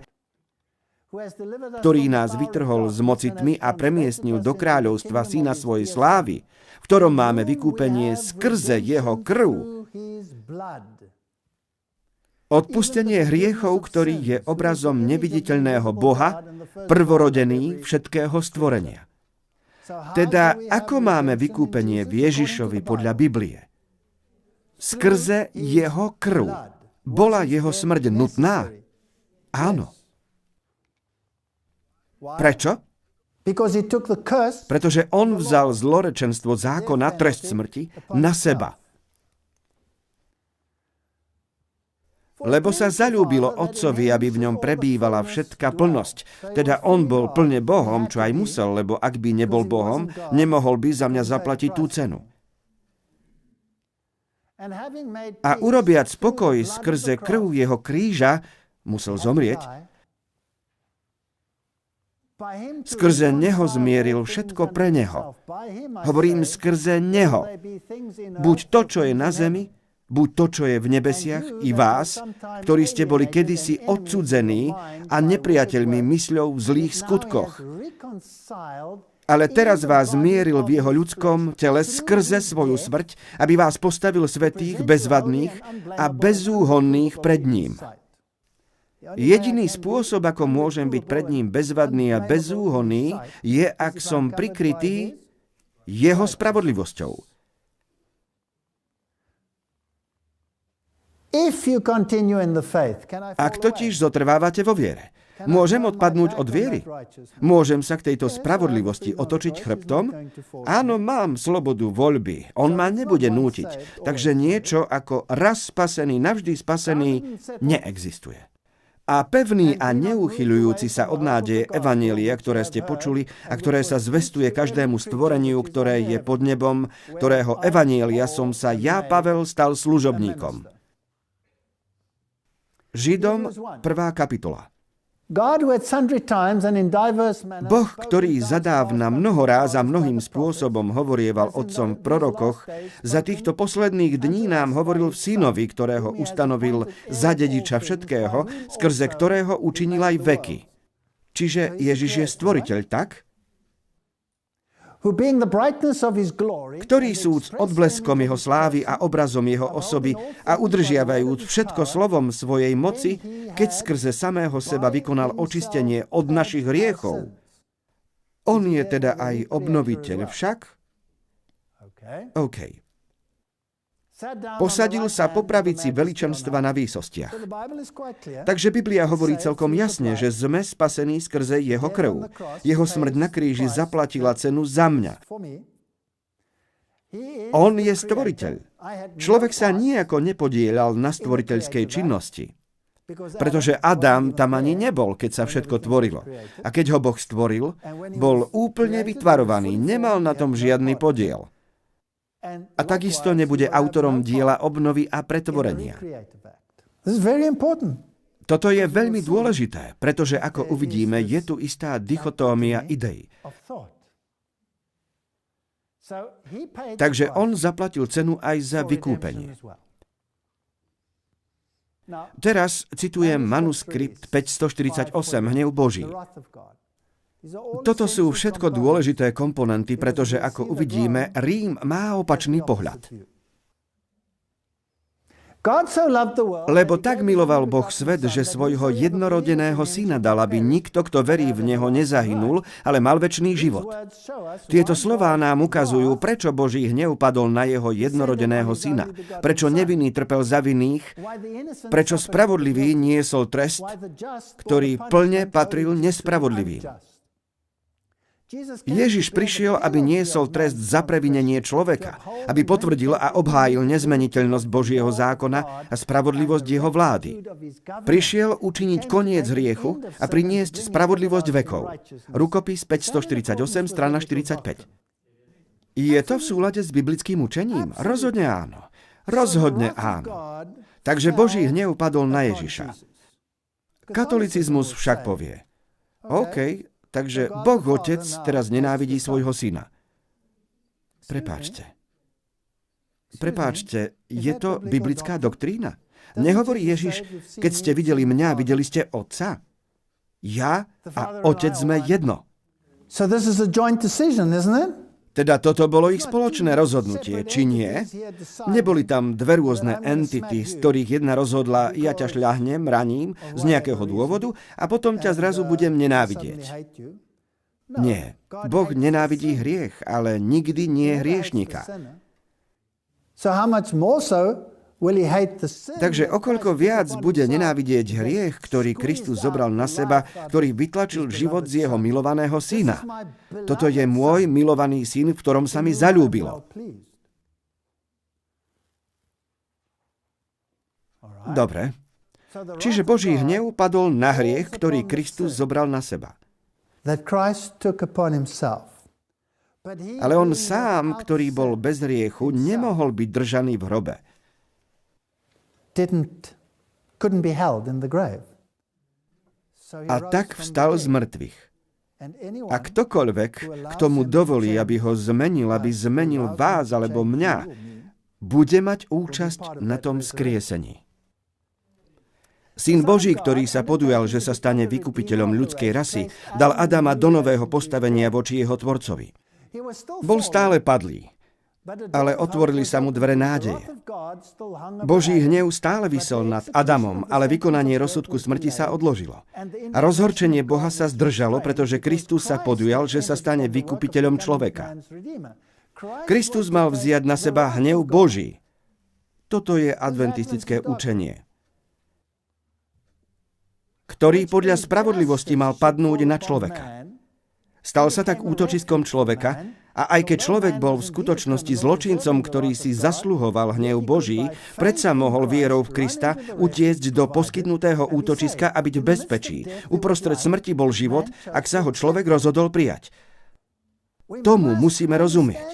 ktorý nás vytrhol z moci tmy a premiestnil do kráľovstva Syna svojej slávy, v ktorom máme vykúpenie skrze jeho krv. Odpustenie hriechov, ktorý je obrazom neviditeľného Boha, prvorodený všetkého stvorenia. Teda, ako máme vykúpenie v Ježišovi podľa Biblie? Skrze jeho krv. Bola jeho smrť nutná? Áno. Prečo? Pretože on vzal zlorečenstvo zákona, trest smrti, na seba. Lebo sa zaľúbilo Otcovi, aby v ňom prebývala všetka plnosť. Teda on bol plne Bohom, čo aj musel, lebo ak by nebol Bohom, nemohol by za mňa zaplatiť tú cenu. A urobiac spokoj skrze krv jeho kríža, musel zomrieť. Skrze neho zmieril všetko pre neho. Hovorím skrze neho. Buď to, čo je na zemi, buď to, čo je v nebesiach, i vás, ktorí ste boli kedysi odcudzení a nepriateľmi mysľou v zlých skutkoch. Ale teraz vás zmieril v jeho ľudskom tele skrze svoju smrť, aby vás postavil svätých, bezvadných a bezúhonných pred ním. Jediný spôsob, ako môžem byť pred ním bezvadný a bezúhonný, je, ak som prikrytý jeho spravodlivosťou. Ak totiž zotrvávate vo viere, môžem odpadnúť od viery? Môžem sa k tejto spravodlivosti otočiť chrbtom? Áno, mám slobodu voľby. On ma nebude nútiť. Takže niečo ako raz spasený, navždy spasený neexistuje. A pevný a neuchyľujúci sa od nádeje evanjelia, ktoré ste počuli a ktoré sa zvestuje každému stvoreniu, ktoré je pod nebom, ktorého evanjelia som sa ja, Pavel, stal služobníkom. Židom 1. kapitola. Boh, ktorý zadávna mnoho ráz a mnohým spôsobom hovorieval otcom v prorokoch, za týchto posledných dní nám hovoril v synovi, ktorého ustanovil za dediča všetkého, skrze ktorého učinil aj veky. Čiže Ježiš je stvoriteľ, tak? Ktorý súd odbleskom jeho slávy a obrazom jeho osoby a udržiavajúc všetko slovom svojej moci, keď skrze samého seba vykonal očistenie od našich hriechov. On je teda aj obnoviteľ však? OK. Posadil sa po pravici veličenstva na výsostiach. Takže Biblia hovorí celkom jasne, že sme spasení skrze jeho krv. Jeho smrť na kríži zaplatila cenu za mňa. On je stvoriteľ. Človek sa nijako nepodielal na stvoriteľskej činnosti. Pretože Adam tam ani nebol, keď sa všetko tvorilo. A keď ho Boh stvoril, bol úplne vytvarovaný, nemal na tom žiadny podiel. A takisto nebude autorom diela obnovy a pretvorenia. Toto je veľmi dôležité, pretože ako uvidíme, je tu istá dichotómia ideí. Takže on zaplatil cenu aj za vykúpenie. Teraz citujem manuskript 548, Hnev Boží. Toto sú všetko dôležité komponenty, pretože ako uvidíme, Rím má opačný pohľad. Lebo tak miloval Boh svet, že svojho jednorodeného syna dal, aby nikto, kto verí v neho, nezahynul, ale mal večný život. Tieto slová nám ukazujú, prečo Boží hnev padol na jeho jednorodeného syna, prečo nevinný trpel za vinných, prečo spravodlivý niesol trest, ktorý plne patril nespravodlivým. Ježiš prišiel, aby niesol trest za previnenie človeka, aby potvrdil a obhájil nezmeniteľnosť Božieho zákona a spravodlivosť jeho vlády. Prišiel učiniť koniec hriechu a priniesť spravodlivosť vekov. Rukopis 548, strana 45. Je to v súlade s biblickým učením? Rozhodne áno. Rozhodne áno. Takže Boží hnev padol na Ježiša. Katolicizmus však povie: OK, takže Boh Otec teraz nenávidí svojho syna. Prepáčte, je to biblická doktrína? Nehovorí Ježiš, keď ste videli mňa, videli ste Otca? Ja a Otec sme jedno. Teda toto bolo ich spoločné rozhodnutie, či nie? Neboli tam dve rôzne entity, z ktorých jedna rozhodla: ja ťa šľahnem, raním z nejakého dôvodu a potom ťa zrazu budem nenávidieť. Nie. Boh nenávidí hriech, ale nikdy nie hriešnika. Takže okoľko viac bude nenávidieť hriech, ktorý Kristus zobral na seba, ktorý vytlačil život z jeho milovaného syna. Toto je môj milovaný syn, v ktorom sa mi zaľúbilo. Dobre. Čiže Boží hnev padol na hriech, ktorý Kristus zobral na seba. Ale on sám, ktorý bol bez hriechu, nemohol byť držaný v hrobe. A tak vstal z mŕtvych. A ktokoľvek, kto mu dovolí, aby ho zmenil, aby zmenil vás alebo mňa, bude mať účasť na tom skriesení. Syn Boží, ktorý sa podujal, že sa stane vykupiteľom ľudskej rasy, dal Adama do nového postavenia voči jeho tvorcovi. Bol stále padlý, ale otvorili sa mu dvere nádeje. Boží hnev stále visel nad Adamom, ale vykonanie rozsudku smrti sa odložilo. A rozhorčenie Boha sa zdržalo, pretože Kristus sa podujal, že sa stane vykupiteľom človeka. Kristus mal vziať na seba hnev Boží. Toto je adventistické učenie, ktorý podľa spravodlivosti mal padnúť na človeka. Stal sa tak útočiskom človeka, a aj keď človek bol v skutočnosti zločincom, ktorý si zasluhoval hnev Boží, predsa mohol vierou v Krista utiecť do poskytnutého útočiska a byť v bezpečí. Uprostred smrti bol život, ak sa ho človek rozhodol prijať. Tomu musíme rozumieť.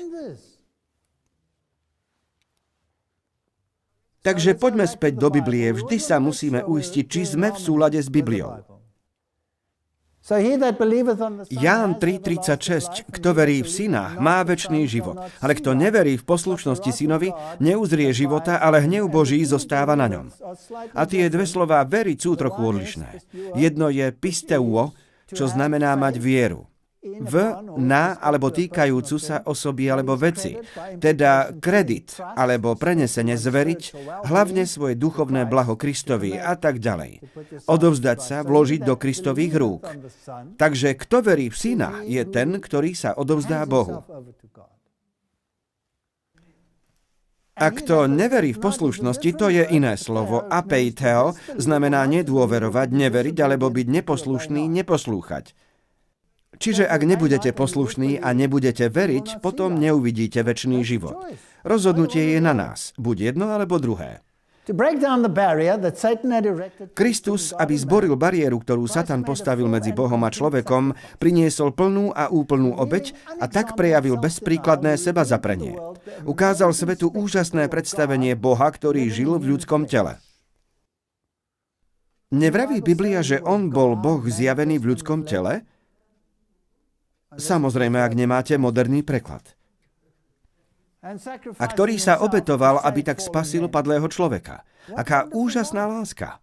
Takže poďme späť do Biblie. Vždy sa musíme uistiť, či sme v súlade s Bibliou. Ján 3:36. Kto verí v syna, má večný život. Ale kto neverí v poslušnosti synovi, neuzrie života, ale hnev Boží zostáva na ňom. A tie dve slová veriť sú trochu odlišné. Jedno je pisteuo, čo znamená mať vieru. Na alebo týkajúcu sa osoby alebo veci. Teda kredit alebo prenesenie zveriť, hlavne svoje duchovné blaho Kristovi a tak ďalej. Odovzdať sa, vložiť do Kristových rúk. Takže kto verí v syna, je ten, ktorý sa odovzdá Bohu. A kto neverí v poslušnosti, to je iné slovo. Apeiteo znamená nedôverovať, neveriť alebo byť neposlušný, neposlúchať. Čiže ak nebudete poslušní a nebudete veriť, potom neuvidíte večný život. Rozhodnutie je na nás, buď jedno alebo druhé. Kristus, aby zboril bariéru, ktorú Satan postavil medzi Bohom a človekom, priniesol plnú a úplnú obeť a tak prejavil bezpríkladné sebazaprenie. Ukázal svetu úžasné predstavenie Boha, ktorý žil v ľudskom tele. Nevraví Biblia, že on bol Boh zjavený v ľudskom tele? Samozrejme, ak nemáte moderný preklad. A ktorý sa obetoval, aby tak spasil padlého človeka. Aká úžasná láska.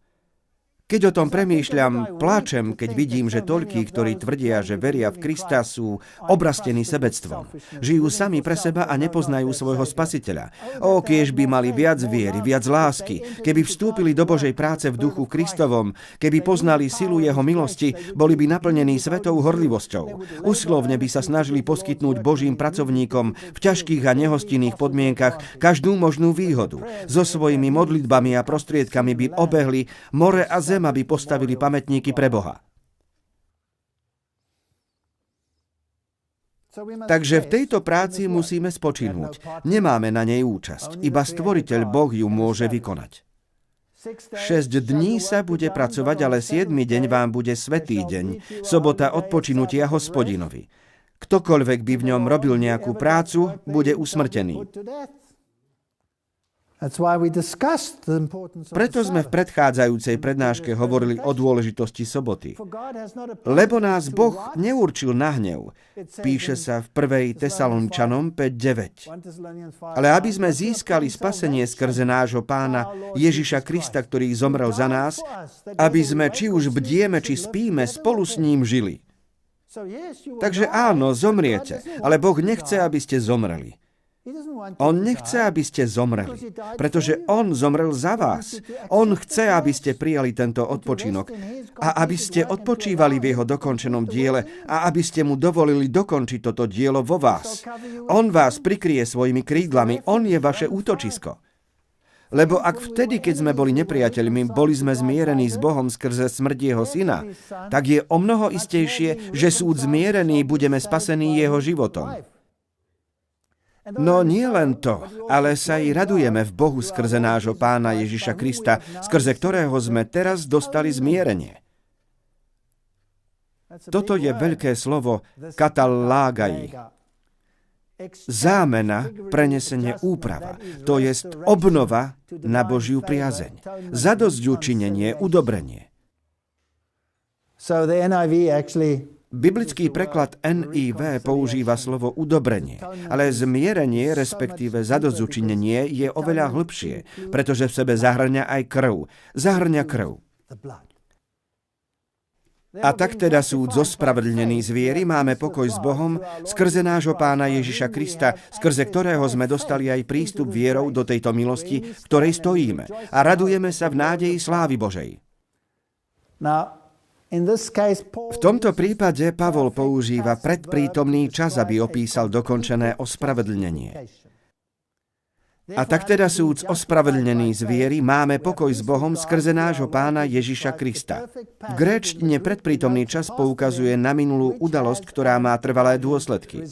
Keď o tom premýšľam, pláčem, keď vidím, že toľkí, ktorí tvrdia, že veria v Krista, sú obrastení sebectvom. Žijú sami pre seba a nepoznajú svojho spasiteľa. Ó, kiež by mali viac viery, viac lásky, keby vstúpili do Božej práce v duchu Kristovom, keby poznali silu jeho milosti, boli by naplnení svetou horlivosťou. Usilovne by sa snažili poskytnúť Božím pracovníkom v ťažkých a nehostinných podmienkach každú možnú výhodu. So svojimi modlitbami a prostriedkami by obehli more a zem, aby postavili pamätníky pre Boha. Takže v tejto práci musíme spočinúť. Nemáme na nej účasť. Iba Stvoriteľ Boh ju môže vykonať. 6 dní sa bude pracovať, ale 7. deň vám bude svätý deň, sobota odpočinutia Hospodinovi. Ktokoľvek by v ňom robil nejakú prácu, bude usmrtený. Preto sme v predchádzajúcej prednáške hovorili o dôležitosti soboty. Lebo nás Boh neurčil na hnev, píše sa v 1. Tesaloničanom 5:9. Ale aby sme získali spasenie skrze nášho Pána Ježiša Krista, ktorý zomrel za nás, aby sme, či už bdieme, či spíme, spolu s ním žili. Takže áno, zomriete, ale Boh nechce, aby ste zomreli. On nechce, aby ste zomreli, pretože on zomrel za vás. On chce, aby ste prijali tento odpočinok a aby ste odpočívali v jeho dokončenom diele a aby ste mu dovolili dokončiť toto dielo vo vás. On vás prikrie svojimi krídlami, on je vaše útočisko. Lebo ak vtedy, keď sme boli nepriateľmi, boli sme zmierení s Bohom skrze smrť jeho syna, tak je omnoho istejšie, že súd zmierený budeme spasení jeho životom. No nie len to, ale sa i radujeme v Bohu skrze nášho Pána Ježiša Krista, skrze ktorého sme teraz dostali zmierenie. Toto je veľké slovo katallágai. Zámena, prenesenie, úprava, to jest obnova na Božiu priazeň. Zadosťučinenie, udobrenie. Biblický preklad NIV používa slovo udobrenie, ale zmierenie, respektíve zadosťučinenie, je oveľa hlbšie, pretože v sebe zahrňa aj krv. Zahrňa krv. A tak teda súd zospravedlnený z viery máme pokoj s Bohom skrze nášho Pána Ježiša Krista, skrze ktorého sme dostali aj prístup vierou do tejto milosti, v ktorej stojíme a radujeme sa v nádeji slávy Božej. V tomto prípade Pavol používa predprítomný čas, aby opísal dokončené ospravedlnenie. A tak teda súd ospravedlnený z viery máme pokoj s Bohom skrze nášho Pána Ježiša Krista. V gréčtine predprítomný čas poukazuje na minulú udalosť, ktorá má trvalé dôsledky.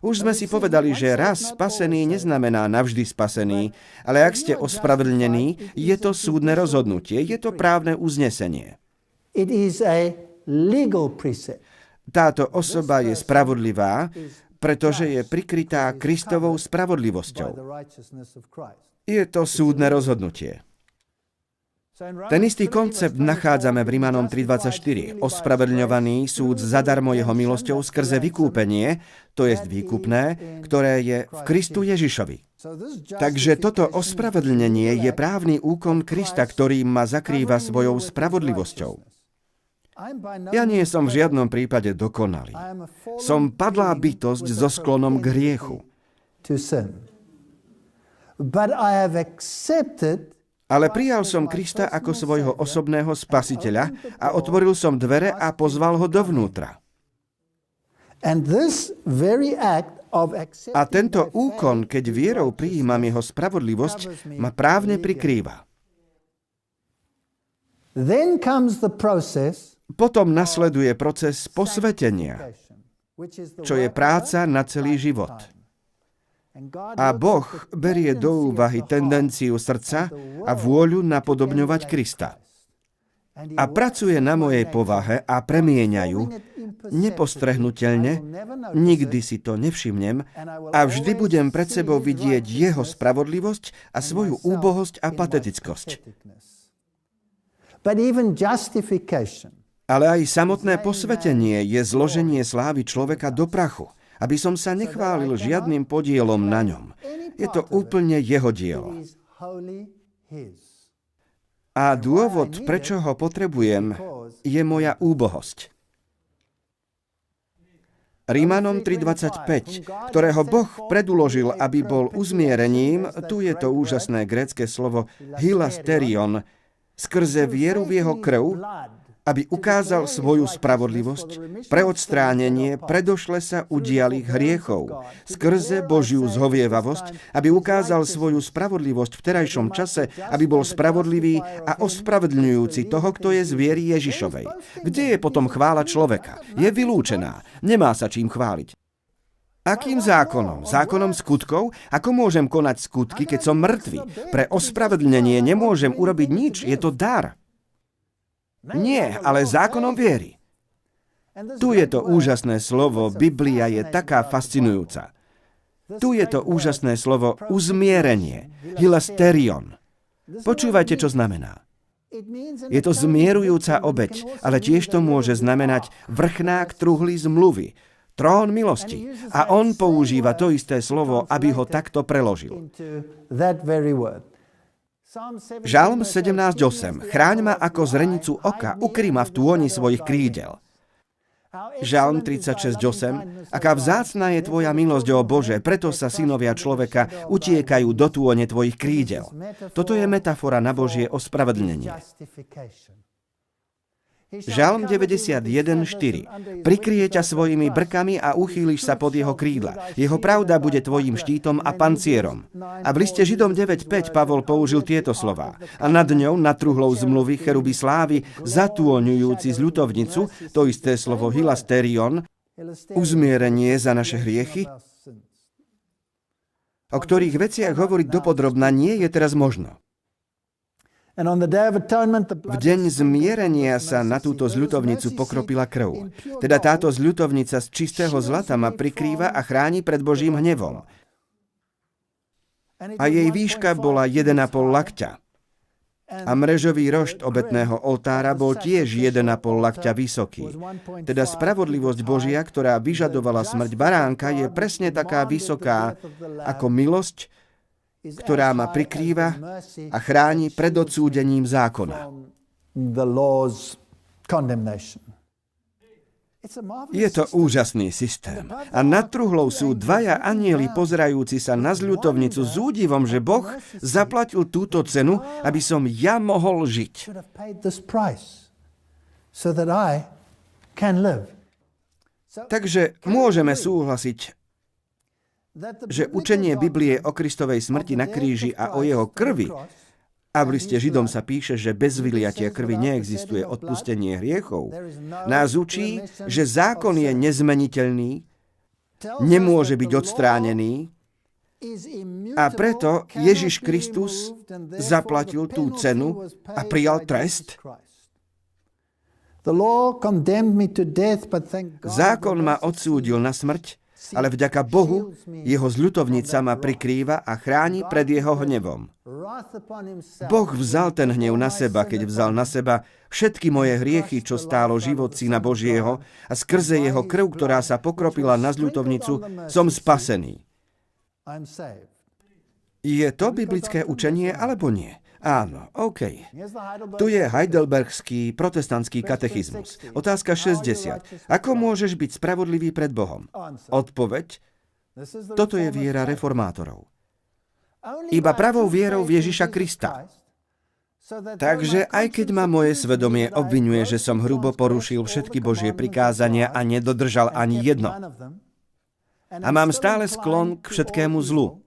Už sme si povedali, že raz spasený neznamená navždy spasený, ale ak ste ospravedlnení, je to súdne rozhodnutie, je to právne uznesenie. Táto osoba je spravodlivá, pretože je prikrytá Kristovou spravodlivosťou. Je to súdne rozhodnutie. Ten istý koncept nachádzame v Rimanom 3:24. Ospravedlňovaný súd zadarmo jeho milosťou skrze vykúpenie, to jest výkupné, ktoré je v Kristu Ježišovi. Takže toto ospravedlnenie je právny úkon Krista, ktorý ma zakrýva svojou spravodlivosťou. Ja nie som v žiadnom prípade dokonalý. Som padlá bytosť so sklonom k hriechu. Ale prijal som Krista ako svojho osobného spasiteľa a otvoril som dvere a pozval ho dovnútra. A tento úkon, keď vierou prijímam jeho spravodlivosť, ma právne prikrýva. Potom nasleduje proces posvetenia, čo je práca na celý život. A Boh berie do úvahy tendenciu srdca a vôľu napodobňovať Krista. A pracuje na mojej povahe a premieňa ju nepostrehnuteľne, nikdy si to nevšimnem a vždy budem pred sebou vidieť jeho spravodlivosť a svoju úbohosť a patetickosť. Ale aj samotné posvetenie je zloženie slávy človeka do prachu, aby som sa nechválil žiadnym podielom na ňom. Je to úplne jeho dielo. A dôvod, prečo ho potrebujem, je moja úbohosť. Rímanom 3.25, ktorého Boh preduložil, aby bol uzmierením, tu je to úžasné grécke slovo hilasterion, skrze vieru v jeho krv, aby ukázal svoju spravodlivosť, pre odstránenie predošle sa udialých hriechov, skrze Božiu zhovievavosť, aby ukázal svoju spravodlivosť v terajšom čase, aby bol spravodlivý a ospravedlňujúci toho, kto je z viery Ježišovej. Kde je potom chvála človeka? Je vylúčená. Nemá sa čím chváliť. Akým zákonom? Zákonom skutkov? Ako môžem konať skutky, keď som mŕtvy? Pre ospravedlnenie nemôžem urobiť nič. Je to dar. Nie, ale zákonom viery. Tu je to úžasné slovo, Biblia je taká fascinujúca. Tu je to úžasné slovo uzmierenie, hilasterion. Počúvajte, čo znamená. Je to zmierujúca obeť, ale tiež to môže znamenať vrchnák truhlý zmluvy, trón milosti. A on používa to isté slovo, aby ho takto preložil. Žalm 17.8. Chráň ma ako zrenicu oka, ukry ma v tôni svojich krídel. Žalm 36.8. Aká vzácna je tvoja milosť, ó Bože, preto sa synovia človeka utiekajú do tône tvojich krídel. Toto je metafora na Božie ospravedlnenie. Žalm 91.4. Prikryje ťa svojimi brkami a uchýliš sa pod jeho krídla. Jeho pravda bude tvojím štítom a pancierom. A v liste Židom 9.5 Pavol použil tieto slová. A nad ňou, nad truhlou zmluvy, cheruby slávy, zatôňujúci z ľutovnicu, to isté slovo hilasterion, uzmierenie za naše hriechy, o ktorých veciach hovoriť dopodrobna nie je teraz možno. V deň zmierenia sa na túto zľutovnicu pokropila krv. Teda táto zľutovnica z čistého zlata ma prikrýva a chráni pred Božím hnevom. A jej výška bola 1,5 lakťa. A mrežový rošt obetného oltára bol tiež 1,5 lakťa vysoký. Teda spravodlivosť Božia, ktorá vyžadovala smrť baránka, je presne taká vysoká ako milosť, ktorá ma prikrýva a chráni pred odsúdením zákona. Je to úžasný systém. A nad truhlou sú dvaja anjeli pozerajúci sa na zľutovnicu s údivom, že Boh zaplatil túto cenu, aby som ja mohol žiť. Takže môžeme súhlasiť, že učenie Biblie o Kristovej smrti na kríži a o jeho krvi, a v liste Židom sa píše, že bez vyliatia krvi neexistuje odpustenie hriechov, nás učí, že zákon je nezmeniteľný, nemôže byť odstránený a preto Ježiš Kristus zaplatil tú cenu a prijal trest. Zákon ma odsúdil na smrť, ale vďaka Bohu jeho zľutovnica ma prikrýva a chráni pred jeho hnevom. Boh vzal ten hnev na seba, keď vzal na seba všetky moje hriechy, čo stálo život Syna Božieho, a skrze jeho krv, ktorá sa pokropila na zľutovnicu, som spasený. Je to biblické učenie, alebo nie? Áno, OK. Tu je heidelbergský protestantský katechizmus. Otázka 60. Ako môžeš byť spravodlivý pred Bohom? Odpoveď. Toto je viera reformátorov. Iba pravou vierou v Ježiša Krista. Takže aj keď ma moje svedomie obviňuje, že som hrubo porušil všetky Božie prikázania a nedodržal ani jedno, a mám stále sklon k všetkému zlu.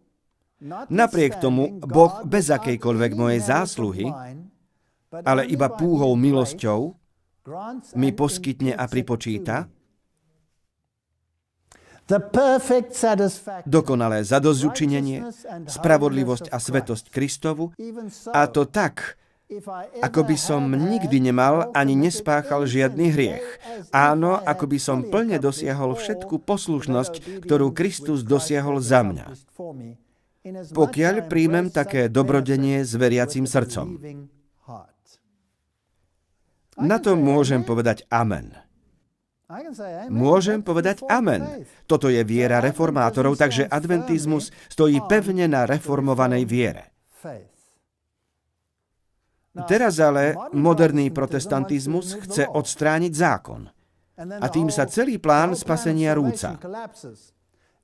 Napriek tomu Boh bez akejkoľvek mojej zásluhy, ale iba púhou milosťou mi poskytne a pripočíta dokonalé zadosťučinenie, spravodlivosť a svätosť Kristovu, a to tak, ako by som nikdy nemal ani nespáchal žiadny hriech. Áno, ako by som plne dosiahol všetku poslušnosť, ktorú Kristus dosiahol za mňa. Pokiaľ príjmem také dobrodenie s veriacím srdcom. Na to môžem povedať amen. Môžem povedať amen. Toto je viera reformátorov, takže adventizmus stojí pevne na reformovanej viere. Teraz ale moderný protestantizmus chce odstrániť zákon. A tým sa celý plán spasenia rúca.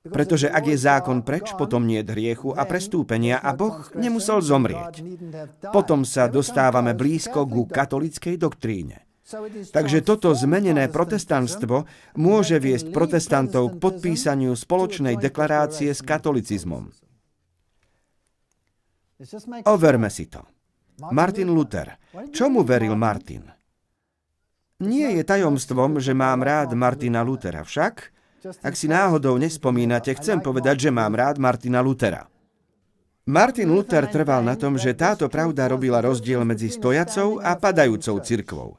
Pretože ak je zákon preč, potom nie je hriechu a prestúpenia a Boh nemusel zomrieť. Potom sa dostávame blízko ku katolíckej doktríne. Takže toto zmenené protestantstvo môže viesť protestantov k podpísaniu spoločnej deklarácie s katolicizmom. Overme si to. Martin Luther. Čomu veril Martin? Nie je tajomstvom, že mám rád Martina Luthera, však ak si náhodou nespomínate, chcem povedať, že mám rád Martina Luthera. Martin Luther trval na tom, že táto pravda robila rozdiel medzi stojacou a padajúcou cirkvou.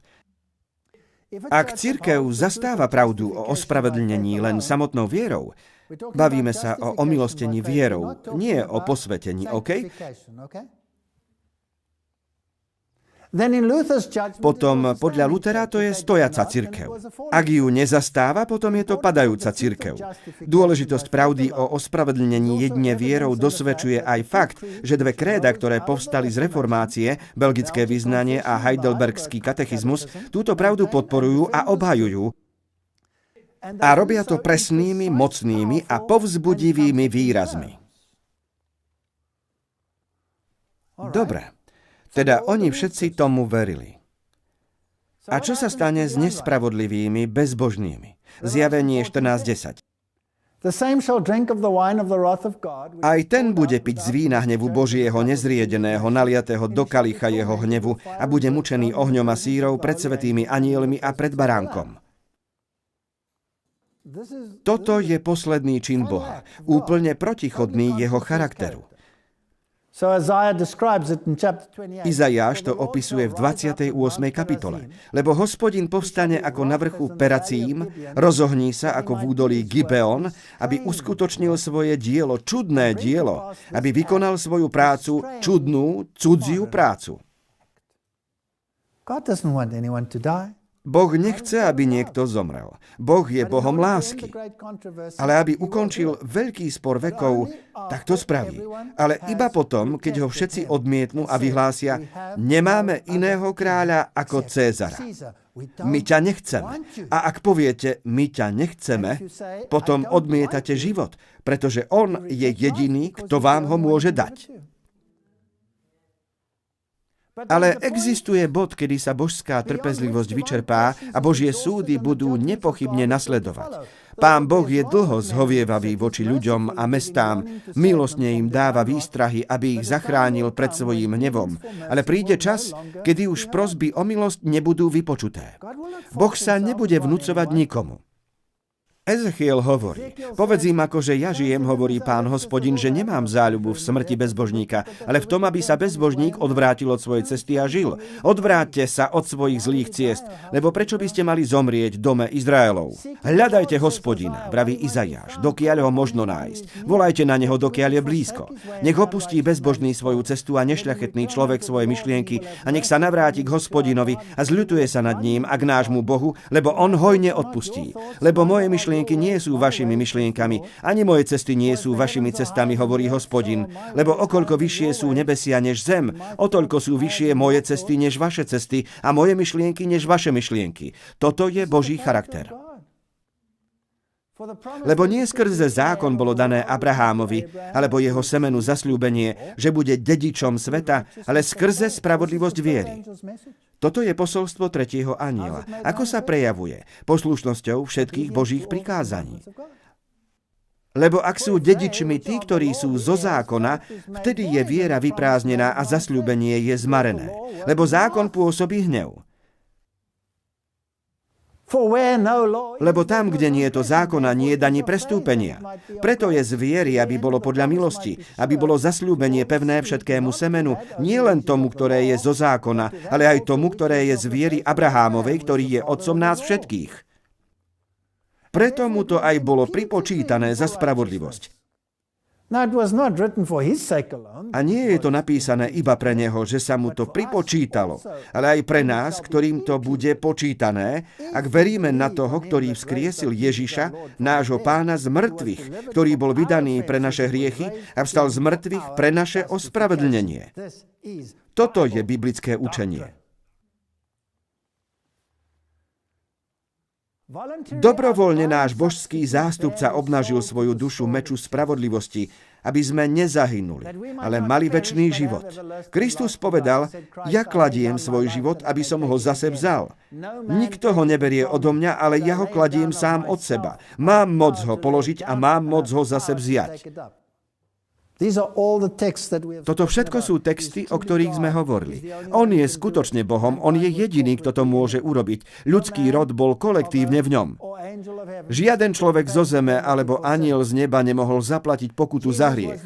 Ak cirkev zastáva pravdu o ospravedlnení len samotnou vierou, bavíme sa o omilostení vierou, nie o posvetení, OK? Potom podľa Luthera to je stojaca cirkev. Ak ju nezastáva, potom je to padajúca cirkev. Dôležitosť pravdy o ospravedlnení jedine vierou dosvedčuje aj fakt, že dve kréda, ktoré povstali z reformácie, belgické vyznanie a heidelbergský katechizmus, túto pravdu podporujú a obhajujú. A robia to presnými, mocnými a povzbudivými výrazmi. Dobre. Teda oni všetci tomu verili. A čo sa stane s nespravodlivými, bezbožnými? Zjavenie 14:10. Aj ten bude piť z vína hnevu Božieho nezriedeného, naliatého do kalicha jeho hnevu a bude mučený ohňom a sírou pred svätými anielmi a pred baránkom. Toto je posledný čin Boha, úplne protichodný jeho charakteru. Izaiáš to opisuje v 28. kapitole. Lebo Hospodin povstane ako na vrchu Peracím, rozohní sa ako v údolí Gibeon, aby uskutočnil svoje dielo, čudné dielo, aby vykonal svoju prácu, čudnú, cudziu prácu. Boh nechce, aby niekto zomrel. Boh je Bohom lásky. Ale aby ukončil veľký spor vekov, tak to spraví. Ale iba potom, keď ho všetci odmietnú a vyhlásia, nemáme iného kráľa ako Cézara. My ťa nechceme. A ak poviete, my ťa nechceme, potom odmietate život, pretože on je jediný, kto vám ho môže dať. Ale existuje bod, kedy sa božská trpezlivosť vyčerpá a Božie súdy budú nepochybne nasledovať. Pán Boh je dlho zhovievavý voči ľuďom a mestám, milostne im dáva výstrahy, aby ich zachránil pred svojím hnevom. Ale príde čas, kedy už prosby o milosť nebudú vypočuté. Boh sa nebude vnucovať nikomu. Ezechiel hovorí, povedz im, ako že ja žijem, hovorí Pán Hospodin, že nemám záľubu v smrti bezbožníka, ale v tom, aby sa bezbožník odvrátil od svojej cesty a žil. Odvráťte sa od svojich zlých ciest, lebo prečo by ste mali zomrieť dome Izraelov? Hľadajte Hospodina, vraví Izaiáš, dokiaľ ho možno nájsť. Volajte na neho, dokiaľ je blízko. Nech opustí bezbožný svoju cestu a nešľachetný človek svoje myšlienky a nech sa navráti k Hospodinovi a zľutuje sa nad ním a k nášmu Bohu, lebo on hojne odpustí. Lebo moje myšlienky nie sú vašimi myšlienkami, ani moje cesty nie sú vašimi cestami, hovorí Hospodin. Lebo okoľko vyššie sú nebesia než zem, otoľko sú vyššie moje cesty než vaše cesty a moje myšlienky než vaše myšlienky. Toto je Boží charakter. Lebo nie skrze zákon bolo dané Abrahámovi, alebo jeho semenu zasľúbenie, že bude dedičom sveta, ale skrze spravodlivosť viery. Toto je posolstvo tretieho anjela. Ako sa prejavuje? Poslušnosťou všetkých Božích prikázaní. Lebo ak sú dedičmi tí, ktorí sú zo zákona, vtedy je viera vyprázdnená a zasľúbenie je zmarené. Lebo zákon pôsobí hnev. Lebo tam, kde nie je to zákona, nie je ani prestúpenia. Preto je z viery, aby bolo podľa milosti, aby bolo zasľúbenie pevné všetkému semenu, nie len tomu, ktoré je zo zákona, ale aj tomu, ktoré je z viery Abrahámovej, ktorý je otcom nás všetkých. Preto mu to aj bolo pripočítané za spravodlivosť. A nie je to napísané iba pre neho, že sa mu to pripočítalo, ale aj pre nás, ktorým to bude počítané, ak veríme na toho, ktorý vzkriesil Ježiša, nášho Pána z mŕtvych, ktorý bol vydaný pre naše hriechy a vstal z mŕtvych pre naše ospravedlnenie. Toto je biblické učenie. Dobrovoľne náš božský zástupca obnažil svoju dušu meču spravodlivosti, aby sme nezahynuli, ale mali večný život. Kristus povedal, ja kladiem svoj život, aby som ho zase vzal. Nikto ho neberie odo mňa, ale ja ho kladiem sám od seba. Mám moc ho položiť a mám moc ho zase vziať. Toto všetko sú texty, o ktorých sme hovorili. On je skutočne Bohom, on je jediný, kto to môže urobiť. Ľudský rod bol kolektívne v ňom. Žiaden človek zo zeme alebo anjel z neba nemohol zaplatiť pokutu za hriech.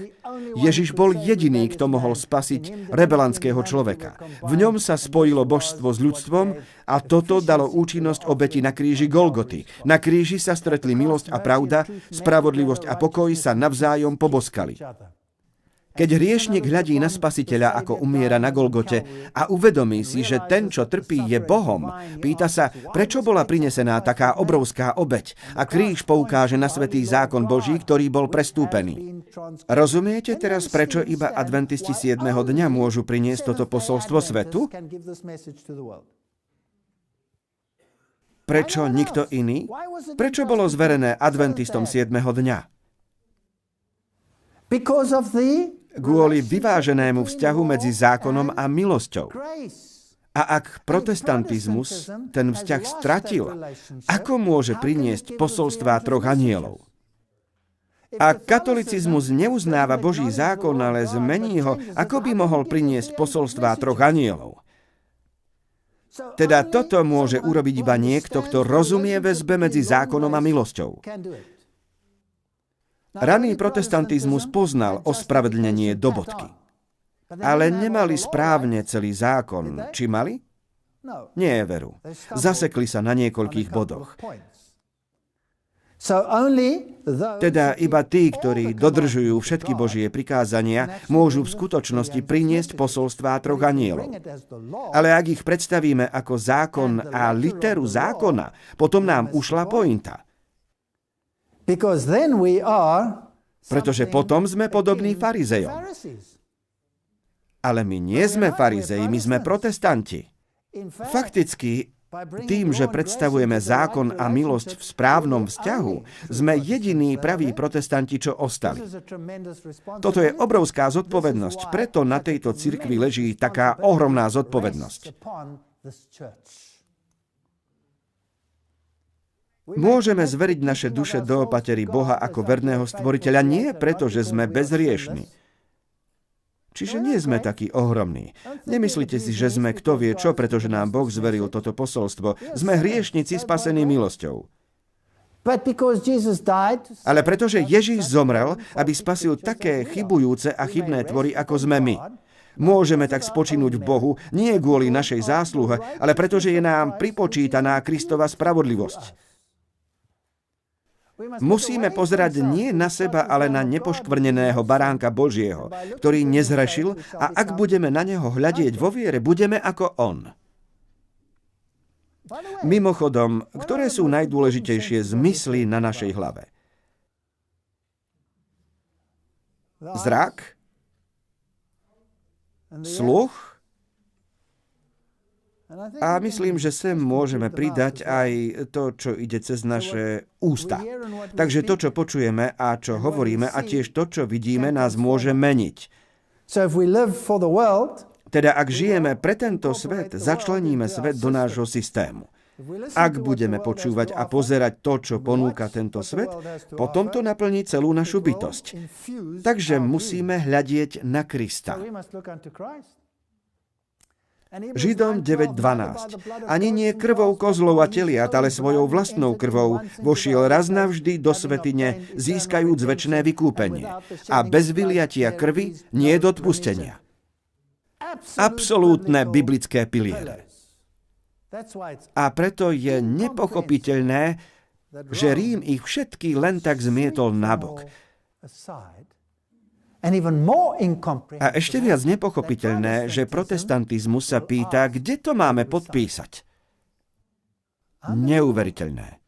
Ježiš bol jediný, kto mohol spasiť rebelantského človeka. V ňom sa spojilo božstvo s ľudstvom a toto dalo účinnosť obeti na kríži Golgoty. Na kríži sa stretli milosť a pravda, spravodlivosť a pokoj sa navzájom poboskali. Keď hriešnik hľadí na Spasiteľa, ako umiera na Golgote a uvedomí si, že ten, čo trpí, je Bohom, pýta sa, prečo bola prinesená taká obrovská obeť a kríž poukáže na svätý zákon Boží, ktorý bol prestúpený. Rozumiete teraz, prečo iba adventisti 7. dňa môžu priniesť toto posolstvo svetu? Prečo nikto iný? Prečo bolo zverené adventistom 7. dňa? Kvôli vyváženému vzťahu medzi zákonom a milosťou. A ak protestantizmus ten vzťah stratil, ako môže priniesť posolstvá troch anjelov? A katolicizmus neuznáva Boží zákon, ale zmení ho, ako by mohol priniesť posolstvá troch anjelov? Teda toto môže urobiť iba niekto, kto rozumie väzbe medzi zákonom a milosťou. Raný protestantizmus poznal ospravedlnenie do bodky. Ale nemali správne celý zákon. Či mali? Nie, veru. Zasekli sa na niekoľkých bodoch. Teda iba tí, ktorí dodržujú všetky Božie prikázania, môžu v skutočnosti priniesť posolstvá troch anjelov. Ale ak ich predstavíme ako zákon a literu zákona, potom nám ušla pointa. Pretože potom sme podobní farizejom. Ale my nie sme farizeji, my sme protestanti. Fakticky, tým, že predstavujeme zákon a milosť v správnom vzťahu, sme jediní praví protestanti, čo ostali. Toto je obrovská zodpovednosť, preto na tejto cirkvi leží taká ohromná zodpovednosť. Môžeme zveriť naše duše do opatery Boha ako verného stvoriteľa nie preto, že sme bezhriešni. Čiže nie sme takí ohromní. Nemyslíte si, že sme kto vie čo, pretože nám Boh zveril toto posolstvo. Sme hriešnici spasení milosťou. Ale pretože Ježiš zomrel, aby spasil také chybujúce a chybné tvory, ako sme my. Môžeme tak spočinúť v Bohu nie kvôli našej zásluhe, ale pretože je nám pripočítaná Kristova spravodlivosť. Musíme pozerať nie na seba, ale na nepoškvrneného baránka Božieho, ktorý nezhrešil a ak budeme na neho hľadieť vo viere, budeme ako on. Mimochodom, ktoré sú najdôležitejšie zmysly na našej hlave? Zrak? Sluch? A myslím, že sem môžeme pridať aj to, čo ide cez naše ústa. Takže to, čo počujeme a čo hovoríme a tiež to, čo vidíme, nás môže meniť. Teda ak žijeme pre tento svet, začleníme svet do nášho systému. Ak budeme počúvať a pozerať to, čo ponúka tento svet, potom to naplní celú našu bytosť. Takže musíme hľadieť na Krista. Židom 9.12. Ani nie krvou kozlov a teliat, ale svojou vlastnou krvou vošiel raz navždy do svätyne, získajúc večné vykúpenie. A bez vyliatia krvi nie je odpustenia. Absolútne biblické piliere. A preto je nepochopiteľné, že Rím ich všetky len tak zmietol nabok. A ešte viac nepochopiteľné, že protestantizmus sa pýta, kde to máme podpísať. Neuveriteľné.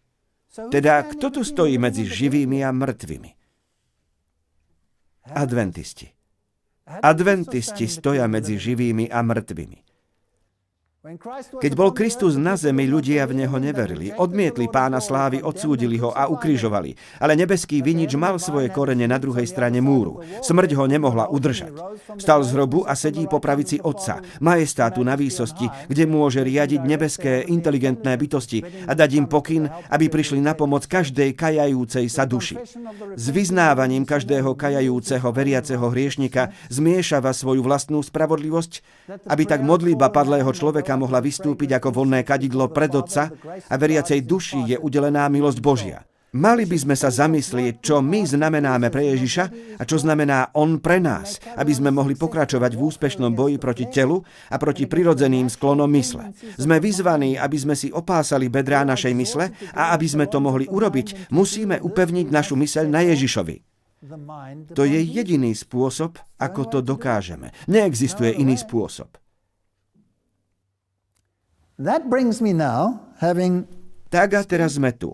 Teda, kto tu stojí medzi živými a mŕtvými? Adventisti. Adventisti stoja medzi živými a mŕtvými. Keď bol Kristus na zemi, ľudia v neho neverili. Odmietli Pána slávy, odsúdili ho a ukrižovali. Ale nebeský vinič mal svoje korene na druhej strane múru. Smrť ho nemohla udržať. Vstal z hrobu a sedí po pravici Otca, majestátu na výsosti, kde môže riadiť nebeské inteligentné bytosti a dať im pokyn, aby prišli na pomoc každej kajajúcej sa duši. S vyznávaním každého kajajúceho veriaceho hriešnika zmiešava svoju vlastnú spravodlivosť, aby tak modlitba padlého človeka mohla vystúpiť ako voľné kadidlo pred Otca a veriacej duši je udelená milosť Božia. Mali by sme sa zamyslieť, čo my znamenáme pre Ježiša a čo znamená On pre nás, aby sme mohli pokračovať v úspešnom boji proti telu a proti prirodzeným sklonom mysle. Sme vyzvaní, aby sme si opásali bedrá našej mysle a aby sme to mohli urobiť, musíme upevniť našu myseľ na Ježišovi. To je jediný spôsob, ako to dokážeme. Neexistuje iný spôsob. Tak a teraz sme tu.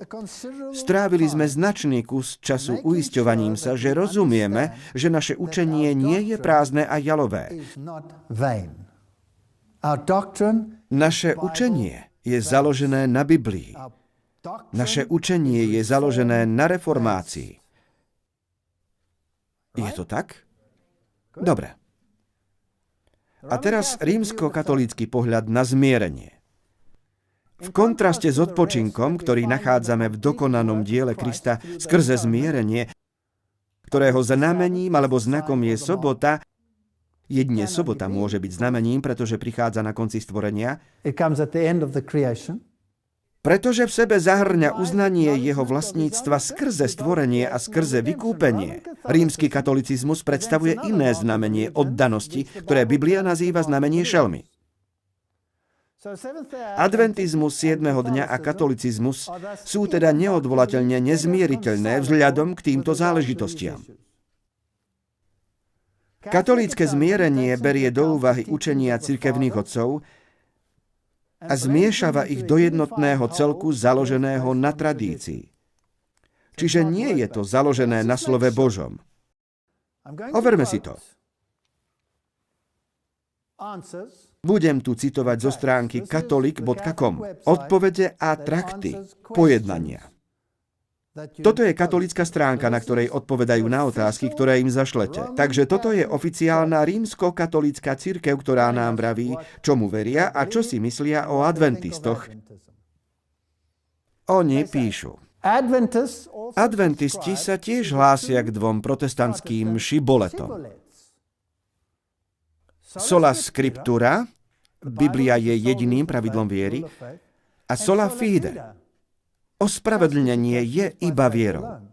Strávili sme značný kus času uisťovaním sa, že rozumieme, že naše učenie nie je prázdne a jalové. Naše učenie je založené na Biblii. Naše učenie je založené na reformácii. Je to tak? Dobre. A teraz rímsko-katolícky pohľad na zmierenie. V kontraste s odpočinkom, ktorý nachádzame v dokonanom diele Krista skrze zmierenie, ktorého znamením alebo znakom je sobota, jedine sobota môže byť znamením, pretože prichádza na konci stvorenia, pretože v sebe zahŕňa uznanie jeho vlastníctva skrze stvorenie a skrze vykúpenie. Rímsky katolicizmus predstavuje iné znamenie oddanosti, ktoré Biblia nazýva znamenie šelmy. Adventizmus 7. dňa a katolicizmus sú teda neodvolateľne nezmieriteľné vzhľadom k týmto záležitostiam. Katolícke zmierenie berie do úvahy učenia cirkevných otcov a zmiešava ich do jednotného celku založeného na tradícii. Čiže nie je to založené na slove Božom. Overme si to. Budem tu citovať zo stránky katolik.com. Odpovede a trakty, pojednania. Toto je katolícka stránka, na ktorej odpovedajú na otázky, ktoré im zašlete. Takže toto je oficiálna rímsko-katolícka cirkev, ktorá nám vraví, čomu veria a čo si myslia o adventistoch. Oni píšu. Adventisti sa tiež hlásia k dvom protestantským šiboletom. Sola scriptura, Biblia je jediným pravidlom viery, a sola fide, ospravedlnenie je iba vierou.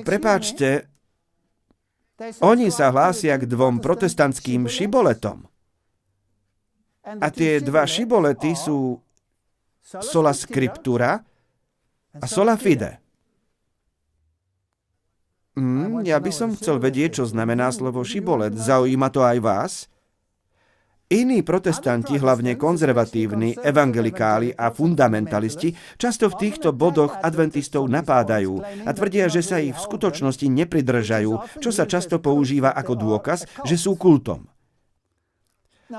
Prepáčte, oni sa hlásia k dvom protestantským šiboletom. A tie dva šibolety sú sola scriptura a sola fide. Ja by som chcel vedieť, čo znamená slovo šibolet. Zaujíma to aj vás? Iní protestanti, hlavne konzervatívni, evangelikáli a fundamentalisti, často v týchto bodoch adventistov napádajú a tvrdia, že sa ich v skutočnosti nepridržajú, čo sa často používa ako dôkaz, že sú kultom.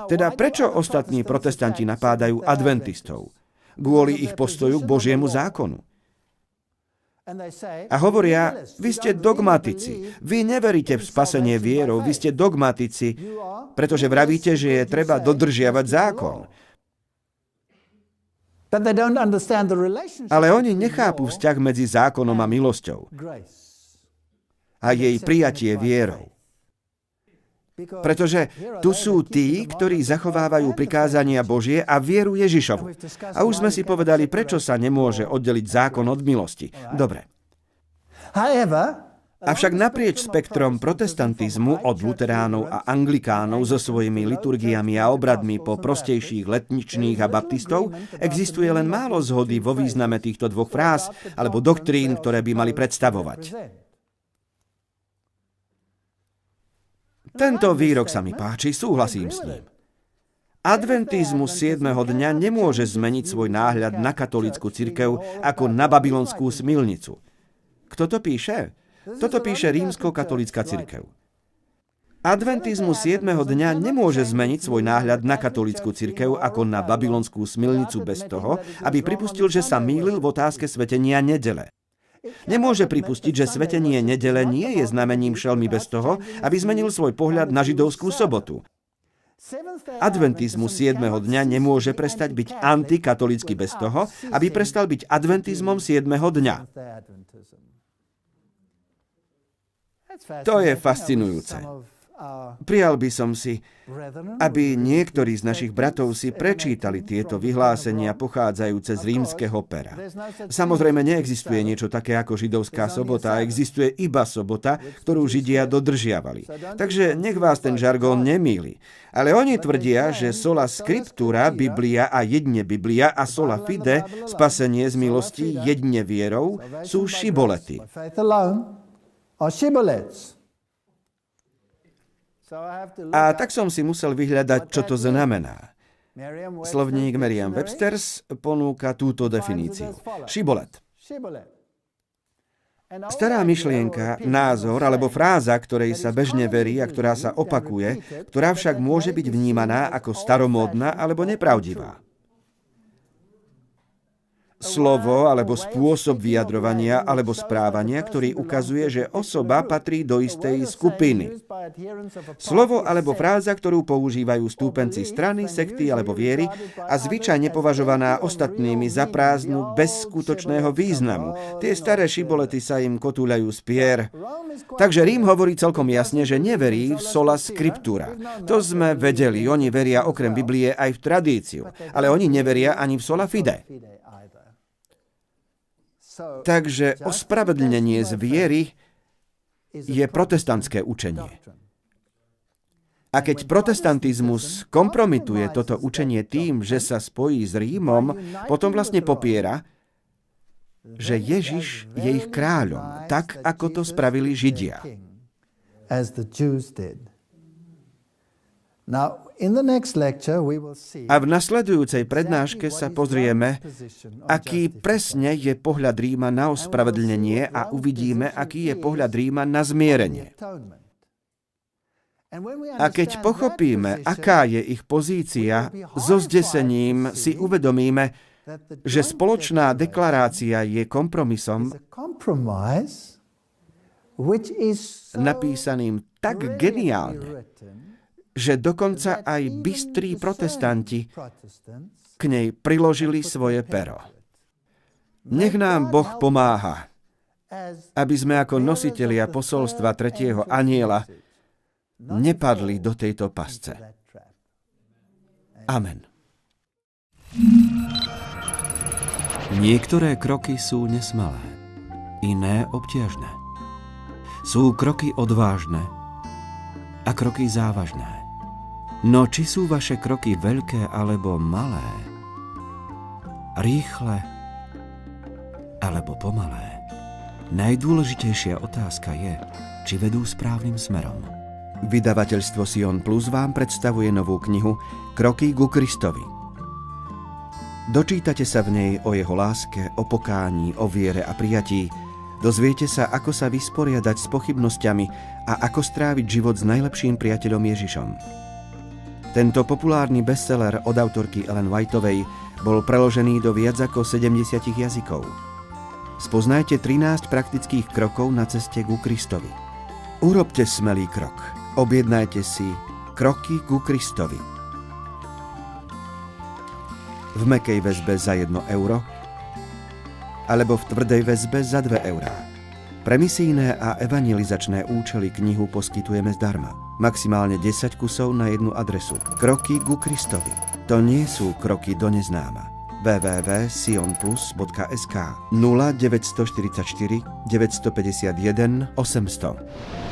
Teda prečo ostatní protestanti napádajú adventistov? Kvôli ich postoju k Božiemu zákonu. A hovoria, vy ste dogmatici, vy neveríte v spasenie vierou, vy ste dogmatici, pretože vravíte, že je treba dodržiavať zákon. Ale oni nechápu vzťah medzi zákonom a milosťou a jej prijatie vierou. Pretože tu sú tí, ktorí zachovávajú prikázania Božie a vieru Ježišovu. A už sme si povedali, prečo sa nemôže oddeliť zákon od milosti. Dobre. Avšak naprieč spektrom protestantizmu od luteránov a anglikánov so svojimi liturgiami a obradmi po prostejších letničných a baptistov existuje len málo zhody vo význame týchto dvoch fráz alebo doktrín, ktoré by mali predstavovať. Tento výrok sa mi páči, súhlasím s ním. Adventizmus 7. dňa nemôže zmeniť svoj náhľad na katolícku cirkev ako na babylonskú smilnicu. Kto to píše? Toto píše rímsko-katolícka cirkev. Adventizmus 7. dňa nemôže zmeniť svoj náhľad na katolícku cirkev ako na babylonskú smilnicu bez toho, aby pripustil, že sa mýlil v otázke svätenia nedele. Nemôže pripustiť, že svätenie nedele nie je znamením šelmy bez toho, aby zmenil svoj pohľad na židovskú sobotu. Adventizmus 7. dňa nemôže prestať byť antikatolícky bez toho, aby prestal byť adventizmom 7. dňa. To je fascinujúce. Prijal by som si, aby niektorí z našich bratov si prečítali tieto vyhlásenia pochádzajúce z rímskeho pera. Samozrejme, neexistuje niečo také ako židovská sobota, existuje iba sobota, ktorú Židia dodržiavali. Takže nech vás ten žargón nemýli. Ale oni tvrdia, že sola scriptura, Biblia a jedne Biblia a sola fide, spasenie z milosti jedne vierou, sú šibolety. A tak som si musel vyhľadať, čo to znamená. Slovník Merriam-Webster's ponúka túto definíciu. Šibolet. Stará myšlienka, názor alebo fráza, ktorej sa bežne verí a ktorá sa opakuje, ktorá však môže byť vnímaná ako staromódna alebo nepravdivá. Slovo alebo spôsob vyjadrovania alebo správania, ktorý ukazuje, že osoba patrí do istej skupiny. Slovo alebo fráza, ktorú používajú stúpenci strany, sekty alebo viery a zvyčajne považovaná ostatnými za prázdnu bez skutočného významu. Tie staré šibolety sa im kotúľajú z pier. Takže Rím hovorí celkom jasne, že neverí v sola scriptura. To sme vedeli, oni veria okrem Biblie aj v tradíciu, ale oni neveria ani v sola fide. Takže ospravedlnenie z viery je protestantské učenie. A keď protestantizmus kompromituje toto učenie tým, že sa spojí s Rímom, potom vlastne popiera, že Ježiš je ich kráľom, tak ako to spravili Židia. A v nasledujúcej prednáške sa pozrieme, aký presne je pohľad Ríma na ospravedlnenie a uvidíme, aký je pohľad Ríma na zmierenie. A keď pochopíme, aká je ich pozícia, so zdesením si uvedomíme, že spoločná deklarácia je kompromisom, napísaným tak geniálne, že dokonca aj bystrí protestanti k nej priložili svoje pero. Nech nám Boh pomáha, aby sme ako nositelia posolstva 3. anjela nepadli do tejto pasce. Amen. Niektoré kroky sú nesmelé, iné obťažné. Sú kroky odvážne a kroky závažné. No či sú vaše kroky veľké alebo malé, rýchle alebo pomalé, najdôležitejšia otázka je, či vedú správnym smerom. Vydavateľstvo Sion Plus vám predstavuje novú knihu Kroky ku Kristovi. Dočítate sa v nej o jeho láske, o pokání, o viere a prijatí. Dozviete sa, ako sa vysporiadať s pochybnosťami a ako stráviť život s najlepším priateľom Ježišom. Tento populárny bestseller od autorky Ellen Whiteovej bol preložený do viac ako 70 jazykov. Spoznajte 13 praktických krokov na ceste ku Kristovi. Urobte smelý krok. Objednajte si Kroky ku Kristovi. V mäkkej väzbe za 1 euro alebo v tvrdej väzbe za 2 eurá. Pre misijné a evangelizačné účely knihu poskytujeme zdarma. Maximálne 10 kusov na jednu adresu. Kroky ku Kristovi. To nie sú kroky do neznáma. www.sionplus.sk 0944 951 800